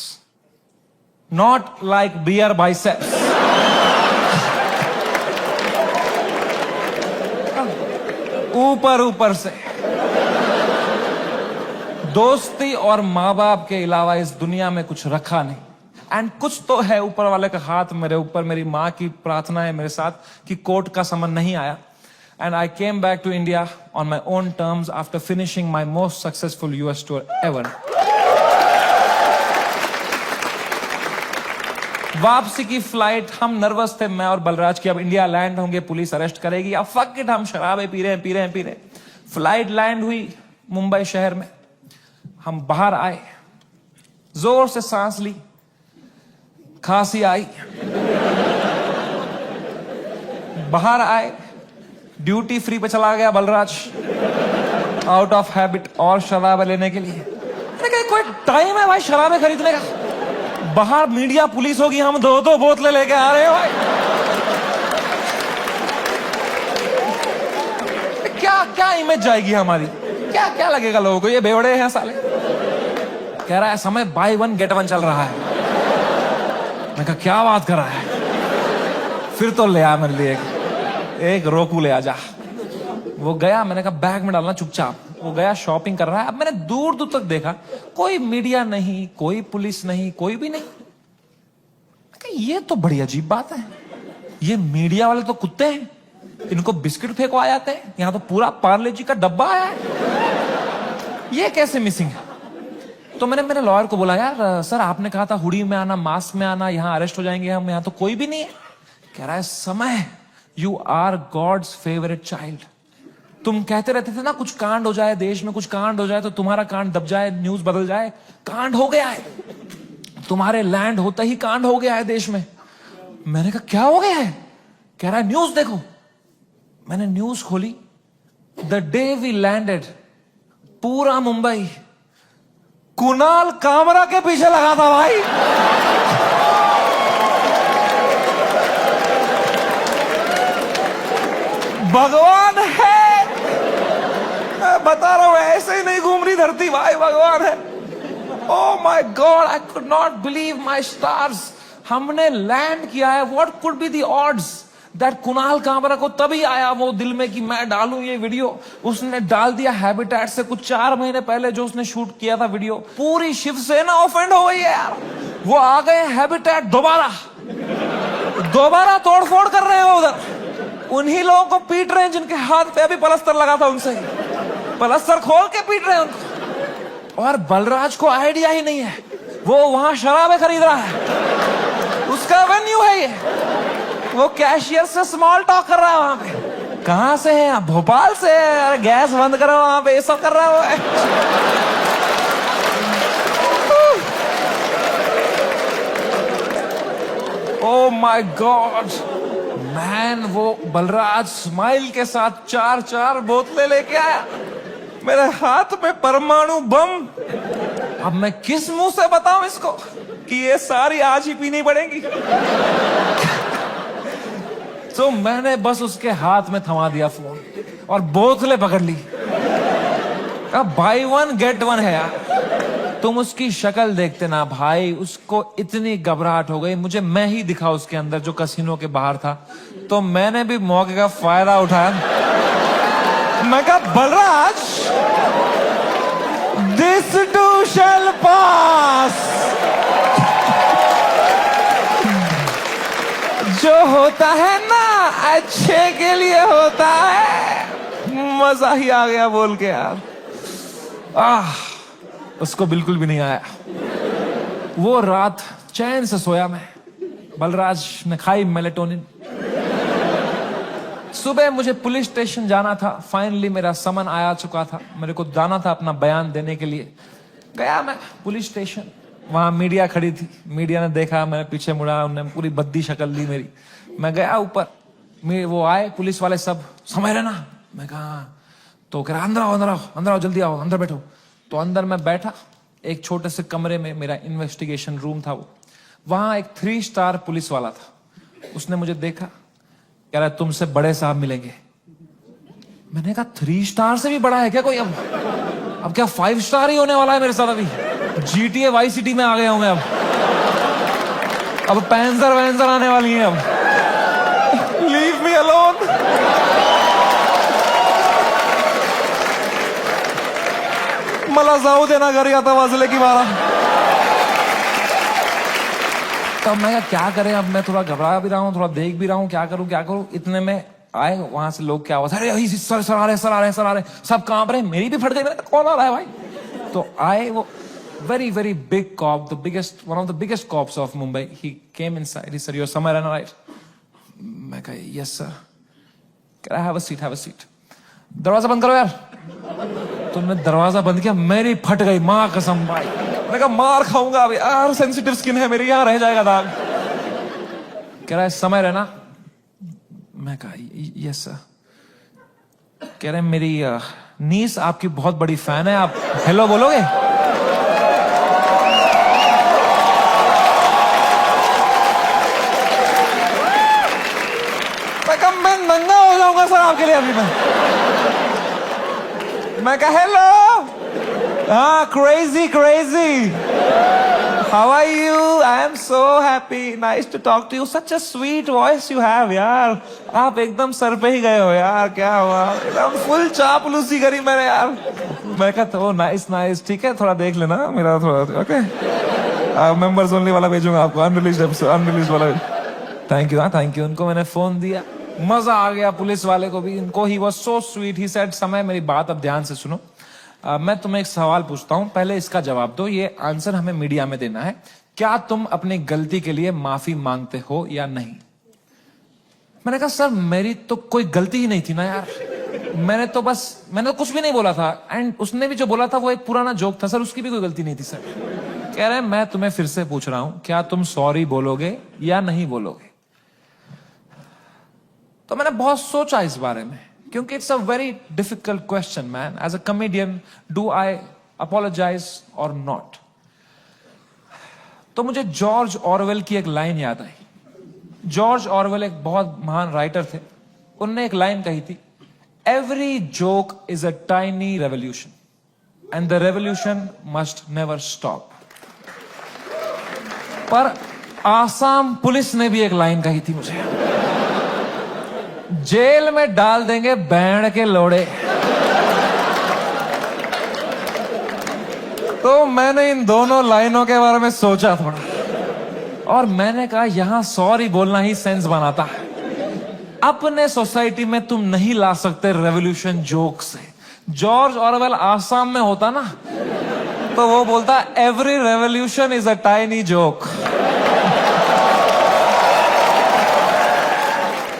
not like beer biceps. ऊपर से. दोस्ती और माँ बाप के अलावा इस दुनिया में कुछ रखा नहीं. एंड कुछ तो है ऊपर वाले का हाथ मेरे ऊपर. मेरी माँ की प्रार्थना है मेरे साथ कि कोर्ट का समन नहीं आया. And I came back to India on my own terms after finishing my most successful US tour ever. वापसी की फ्लाइट, हम नर्वस थे मैं और बलराज की अब इंडिया लैंड होंगे, पुलिस अरेस्ट करेगी. अब फक इट, हम शराबे पी रहे हैं. फ्लाइट लैंड हुई मुंबई शहर में. हम बाहर आए, जोर से सांस ली, खांसी आई. बाहर आए, ड्यूटी फ्री पे चला गया बलराज, आउट ऑफ हैबिट, और शराब लेने के लिए. कोई टाइम है भाई शराबे खरीदने का? बाहर मीडिया पुलिस होगी, हम 2 बोतलें लेके आ रहे हैं भाई. क्या इमेज जाएगी हमारी? क्या लगेगा लोगों को, ये बेवड़े हैं साले. कह रहा है समय बाय 1 गेट 1 चल रहा है. मैं कहा क्या बात कर रहा है? फिर तो ले आ मेरे लिए एक रोकू ले आ जा. वो गया, मैंने कहा बैग में डालना चुपचाप. वो गया, शॉपिंग कर रहा है. अब मैंने दूर दूर तक देखा, कोई मीडिया नहीं, कोई पुलिस नहीं, कोई भी नहीं. ये तो बड़ी अजीब बात है. ये मीडिया वाले तो कुत्ते हैं, इनको बिस्किट फेंको आ जाते हैं. यहां तो पूरा पार्ले जी का डब्बा आया है, ये कैसे मिसिंग है? तो मैंने मेरे लॉयर को बोला यार सर आपने कहा था हुडी में आना, मास्क में आना, यहां अरेस्ट हो जाएंगे हम, यहां तो कोई भी नहीं है. कह रहा है समय, you are God's favourite child. तुम कहते रहते थे ना कुछ कांड हो जाए देश में, कुछ कांड हो जाए तो तुम्हारा कांड दब जाए, न्यूज बदल जाए. कांड हो गया है, तुम्हारे लैंड होता ही कांड हो गया है देश में. मैंने कहा क्या हो गया है? कह रहा है न्यूज देखो. मैंने न्यूज खोली. द डे वी लैंडेड, पूरा मुंबई कुणाल कामरा के पीछे लगा था भाई. भगवान है, मैं बता रहा हूं, ऐसे ही नहीं घूम रही धरती भाई, भगवान है। Oh my God, I could not believe my stars. हमने लैंड किया है। What could be the odds that Kunal Kamra को तभी आया वो दिल में कि मैं डालूं ये वीडियो। उसने डाल दिया हैबिटेट से कुछ 4 महीने पहले जो उसने शूट किया था वीडियो। पूरी शिवसेना ऑफेंड हो गई है यार। वो आ गए हैबिटेट दोबारा तोड़फोड़ कर रहे हैं उधर। उन्हीं लोगों को पीट रहे हैं जिनके हाथ पे अभी पलस्तर लगा था, उनसे पलस्तर खोल के पीट रहे हैं उनको। और बलराज को आइडिया ही नहीं है, वो वहां शराबें खरीद रहा है, उसका वेन्यू है ये। वो कैशियर से स्मॉल टॉक कर रहा है वहां पे। कहां से है आप? भोपाल से है। अरे गैस बंद करो वहां पे, ये सब कर रहा है वो। Oh my God, मैन, वो बलराज स्माइल के साथ 4 बोतलें लेके आया। मेरे हाथ में परमाणु बम। अब मैं किस मुंह से बताऊं इसको कि ये सारी आज ही पीनी पड़ेगी। तो मैंने बस उसके हाथ में थमा दिया फोन और बोतलें पकड़ ली। अब बाय 1 गेट 1 है यार। तुम उसकी शक्ल देखते ना भाई, उसको इतनी घबराहट हो गई। मुझे मैं ही दिखा उसके अंदर जो कसिनो के बाहर था, तो मैंने भी मौके का फायदा उठाया। मैं कहा, बलराज, दिस टू शैल पास। जो होता है ना अच्छे के लिए होता है। मजा ही आ गया बोल के यार। उसको बिल्कुल भी नहीं आया। वो रात चैन से सोया मैं। बलराज ने खाई मेलेटोनिन। सुबह मुझे पुलिस स्टेशन जाना था। फाइनली मेरा समन आया चुका था। मेरे को जाना था अपना बयान देने के लिए। गया मैं पुलिस स्टेशन। वहां मीडिया खड़ी थी। मीडिया ने देखा, मैं पीछे मुड़ा, उन्होंने पूरी बद्दी शक्ल ली मेरी। मैं गया ऊपर, वो आए पुलिस वाले सब, समझ रहे ना? मैं कहा, तो कह रहा, अंदर आओ, जल्दी आओ, अंदर बैठो। तो अंदर मैं बैठा एक छोटे से कमरे में। मेरा इन्वेस्टिगेशन रूम था वो। वहां एक 3 स्टार पुलिस वाला था। उसने मुझे देखा, कह रहा, तुमसे बड़े साहब मिलेंगे। मैंने कहा, 3 स्टार से भी बड़ा है क्या कोई? अब क्या 5 स्टार ही होने वाला है मेरे साथ? अभी GTA वाई सिटी में आ गया हूं मैं। अब पैंसर वैंसर आने वाली है। अब लीव मी अलोन। मला जाऊ देना घरी, आता वाजले की 12। तब मैं क्या करें? अब मैं थोड़ा घबरा भी रहा हूँ, थोड़ा देख भी रहा हूँ, क्या करूं। इतने में आए वहां से लोग, क्या आवाज, अरे सर आ रहे, सब कांप रहे। मेरी भी फट गई। कौन आ रहा है भाई? तो आए वो very big cop, one of the biggest cops of Mumbai. He came inside. He said, "You're somewhere, right?" मैं कहा, "Yes sir." Can I have a seat? दरवाजा बंद करो यार। तुमने दरवाजा बंद किया, मेरी फट गई, माँ कसम भाई। मैं कहा, मार खाऊंगा अभी यार, सेंसिटिव स्किन है मेरी, यहाँ रह जाएगा दाग। कह रहा है, समय रहना। मैं कहा, "Yes sir." कह रहे, मेरी नीस आपकी बहुत बड़ी फैन है, आप हेलो बोलोगे? मैं नंगा हो जाऊंगा सर आपके लिए अभी। मैं कहा, हेलो। हाँ, crazy. How are you? I am so happy, nice to talk to you, such a sweet voice you have यार। आप एकदम सर पे ही गए हो यार, क्या हुआ? एकदम फुल चापलूसी करी मैंने यार। मैं कहा, तो नाइस, ठीक है, थोड़ा देख लेना मेरा, थोड़ा ओके। मेंबर्स ओनली वाला भेजूंगा आपको, अनरिलीज्ड वाला। Thank you. उनको मैंने फोन दिया, मजा आ गया पुलिस वाले को भी। इनको he was so sweet. He said, समय, मेरी बात अब ध्यान से सुनो। मैं तुम्हें एक सवाल पूछता हूं, पहले इसका जवाब दो। ये आंसर हमें मीडिया में देना है। क्या तुम अपनी गलती के लिए माफी मांगते हो या नहीं? मैंने कहा, सर मेरी तो कोई गलती ही नहीं थी ना यार। मैंने तो कुछ भी नहीं बोला था। एंड उसने भी जो बोला था वो एक पुराना जोक था सर, उसकी भी कोई गलती नहीं थी सर। कह रहे हैं, मैं तुम्हें फिर से पूछ रहा हूं, क्या तुम सॉरी बोलोगे या नहीं बोलोगे? तो मैंने बहुत सोचा इस बारे में, क्योंकि it's a very difficult question man. As a comedian, do I apologise और नॉट? तो मुझे जॉर्ज ऑरवेल की एक लाइन याद आई। जॉर्ज ऑरवेल एक बहुत महान राइटर थे। उनने एक लाइन कही थी, every joke is a tiny revolution and the revolution must never stop. पर आसाम पुलिस ने भी एक लाइन कही थी मुझे, जेल में डाल देंगे बैंड के लोड़े। तो मैंने इन दोनों लाइनों के बारे में सोचा थोड़ा और मैंने कहा यहां सॉरी बोलना ही सेंस बनाता है। अपने सोसाइटी में तुम नहीं ला सकते रेवोल्यूशन जोक से। जॉर्ज ऑरवेल आसाम में होता ना तो वो बोलता every revolution is a tiny joke.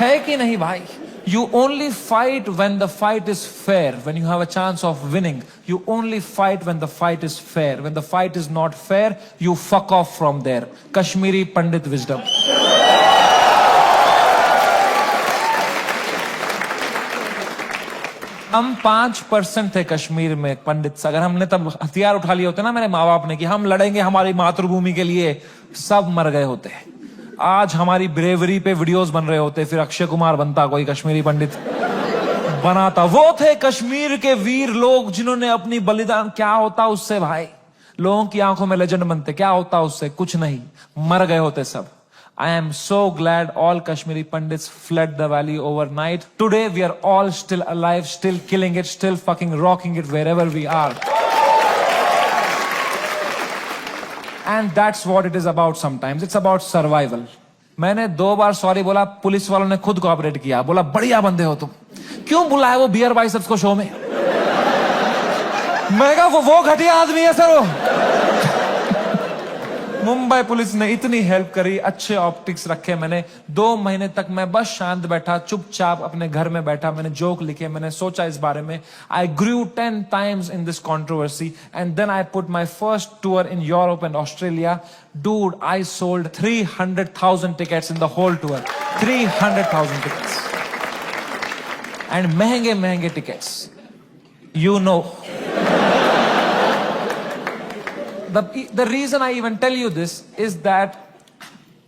है कि नहीं भाई? You only fight when the fight is fair, when you have a chance of winning. You only fight when the fight is fair. When the fight is not fair, you fuck off from there. Kashmiri Pandit wisdom. हम 5% थे कश्मीर में पंडित। अगर हमने तब हथियार उठा लिए होते ना मेरे माँ बाप ने कि हम लड़ेंगे हमारी मातृभूमि के लिए, सब मर गए होते। आज हमारी ब्रेवरी पे वीडियोस बन रहे होते, फिर अक्षय कुमार बनता, कोई कश्मीरी पंडित बनाता। वो थे कश्मीर के वीर लोग जिन्होंने अपनी बलिदान। क्या होता उससे भाई? लोगों की आंखों में लेजेंड बनते। क्या होता उससे? कुछ नहीं, मर गए होते सब। I am so glad all Kashmiri Pandits fled the valley overnight. Today we are all still alive, still killing it, still fucking rocking it wherever we are. And that's what it is about sometimes. It's about survival. मैंने 2 बार sorry बोला, police वालों ने खुद cooperate किया, बोला बढ़िया बंदे हो तुम, क्यों बुलाया वो बियर बाइसेप्स को शो में? मैं कहा वो घटिया आदमी है सर वो। मुंबई पुलिस ने इतनी हेल्प करी, अच्छे ऑप्टिक्स रखे मैंने। 2 महीने तक मैं बस शांत बैठा, चुपचाप अपने घर में बैठा। मैंने जोक लिखे, मैंने सोचा इस बारे में। आई ग्रू 10 times in this controversy and then I put my first tour in Europe and Australia. Dude, I sold 300,000 tickets in the whole tour. 300,000 tickets. And महंगे tickets. You know. The reason I even tell you this is that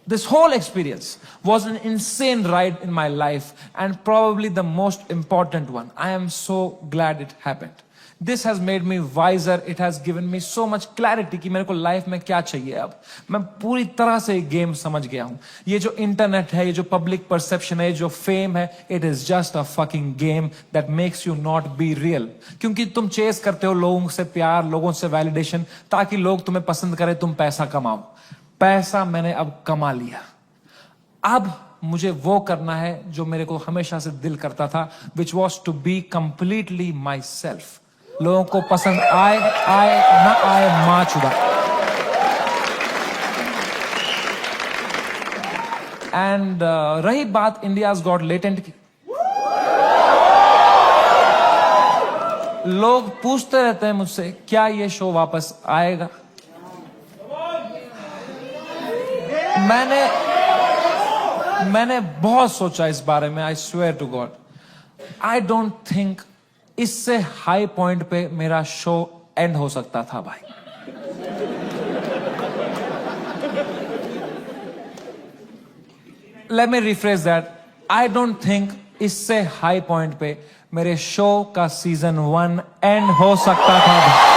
this whole experience was an insane ride in my life and probably the most important one. I am so glad it happened. This has made me wiser. It has given me so much clarity कि मेरे को life में क्या चाहिए। अब मैं पूरी तरह से गेम समझ गया हूं। ये जो इंटरनेट है, ये जो पब्लिक परसेप्शन है, जो फेम है, it is just a fucking game that makes you not be real. क्योंकि तुम चेस करते हो लोगों से प्यार, लोगों से वैलिडेशन, ताकि लोग तुम्हें पसंद करें, तुम पैसा कमाओ। पैसा मैंने अब कमा लिया। अब मुझे वो करना है जो मेरे को हमेशा से दिल करता था, which was to be completely myself. लोगों को पसंद आए ना आए, मां चुदा। एंड रही बात इंडियाज गॉट लेटेंट की, लोग पूछते रहते हैं मुझसे क्या ये शो वापस आएगा। मैंने बहुत सोचा इस बारे में। I swear to God, I don't think इससे हाई पॉइंट पे मेरा शो एंड हो सकता था भाई। Let me rephrase that. I don't think इससे हाई पॉइंट पे मेरे शो का सीजन 1 एंड हो सकता था भाई।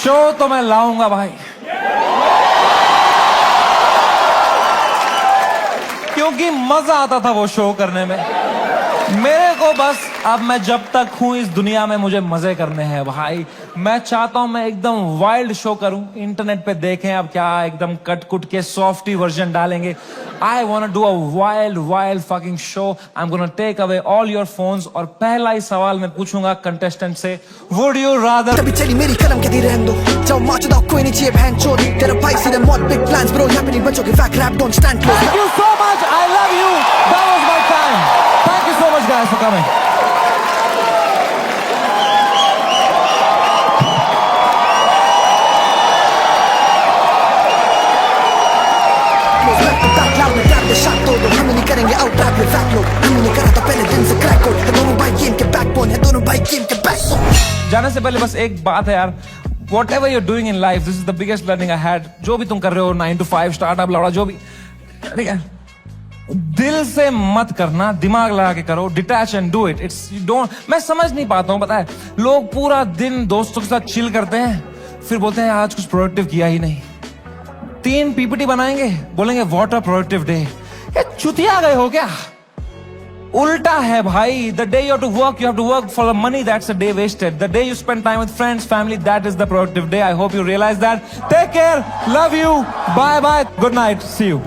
शो तो मैं लाऊंगा भाई, क्योंकि मजा आता था वो शो करने में। मेरे को बस अब मैं जब तक हूं इस दुनिया में मुझे मजे करने हैं भाई। मैं चाहता हूं मैं एकदम वाइल्ड शो करूं, इंटरनेट पे देखें अब क्या एकदम कट कुट के सॉफ्टी वर्जन डालेंगे। I want do a wild fucking show. I am gonna take away all your phones और पहला ही सवाल मैं पूछूंगा कंटेस्टेंट से, वुड यू रादर। तभी चली मेरी कलम कहती रहने दो, जाओ माचो दाओ कोई नहीं चाहिए बहन चोद, तेरा भाई सीधे मौत बिग प्लान्स ब्रो, यहाँ पे नहीं बचोगे fake rap don't stand close. Thank you so much. I love you. That was my time. Thank you so much guys for coming. हम नहीं करेंगे आउट रैप में फैक लोग, हमने करा था पहले दिन से क्रैक कोड, दोनों भाई गेम के बैकबोन है, दोनों भाई गेम के बैकबोन। जाने से पहले बस एक बात है यार, whatever you're doing in life, this is the biggest learning I had. जो भी तुम कर रहे हो 9 to 5 स्टार्टअप लौड़ा जो भी, ठीक है, दिल से मत करना, दिमाग लगा के करो, detach and do it. It's don't, मैं समझ नहीं पाता हूँ, पता है लोग पूरा दिन दोस्तों के साथ चिल करते हैं, फिर बोलते हैं आज कुछ प्रोडक्टिव किया ही नहीं। 3 पीपीटी बनाएंगे, बोलेंगे व्हाट अ प्रोडक्टिव डे। ये चुतिया गए हो क्या? उल्टा है भाई। The day you have to work for the money, that's a day wasted. The day you spend time with friends family, that is the productive day. I hope you realise that. Take care, love you, bye bye, good night, see you.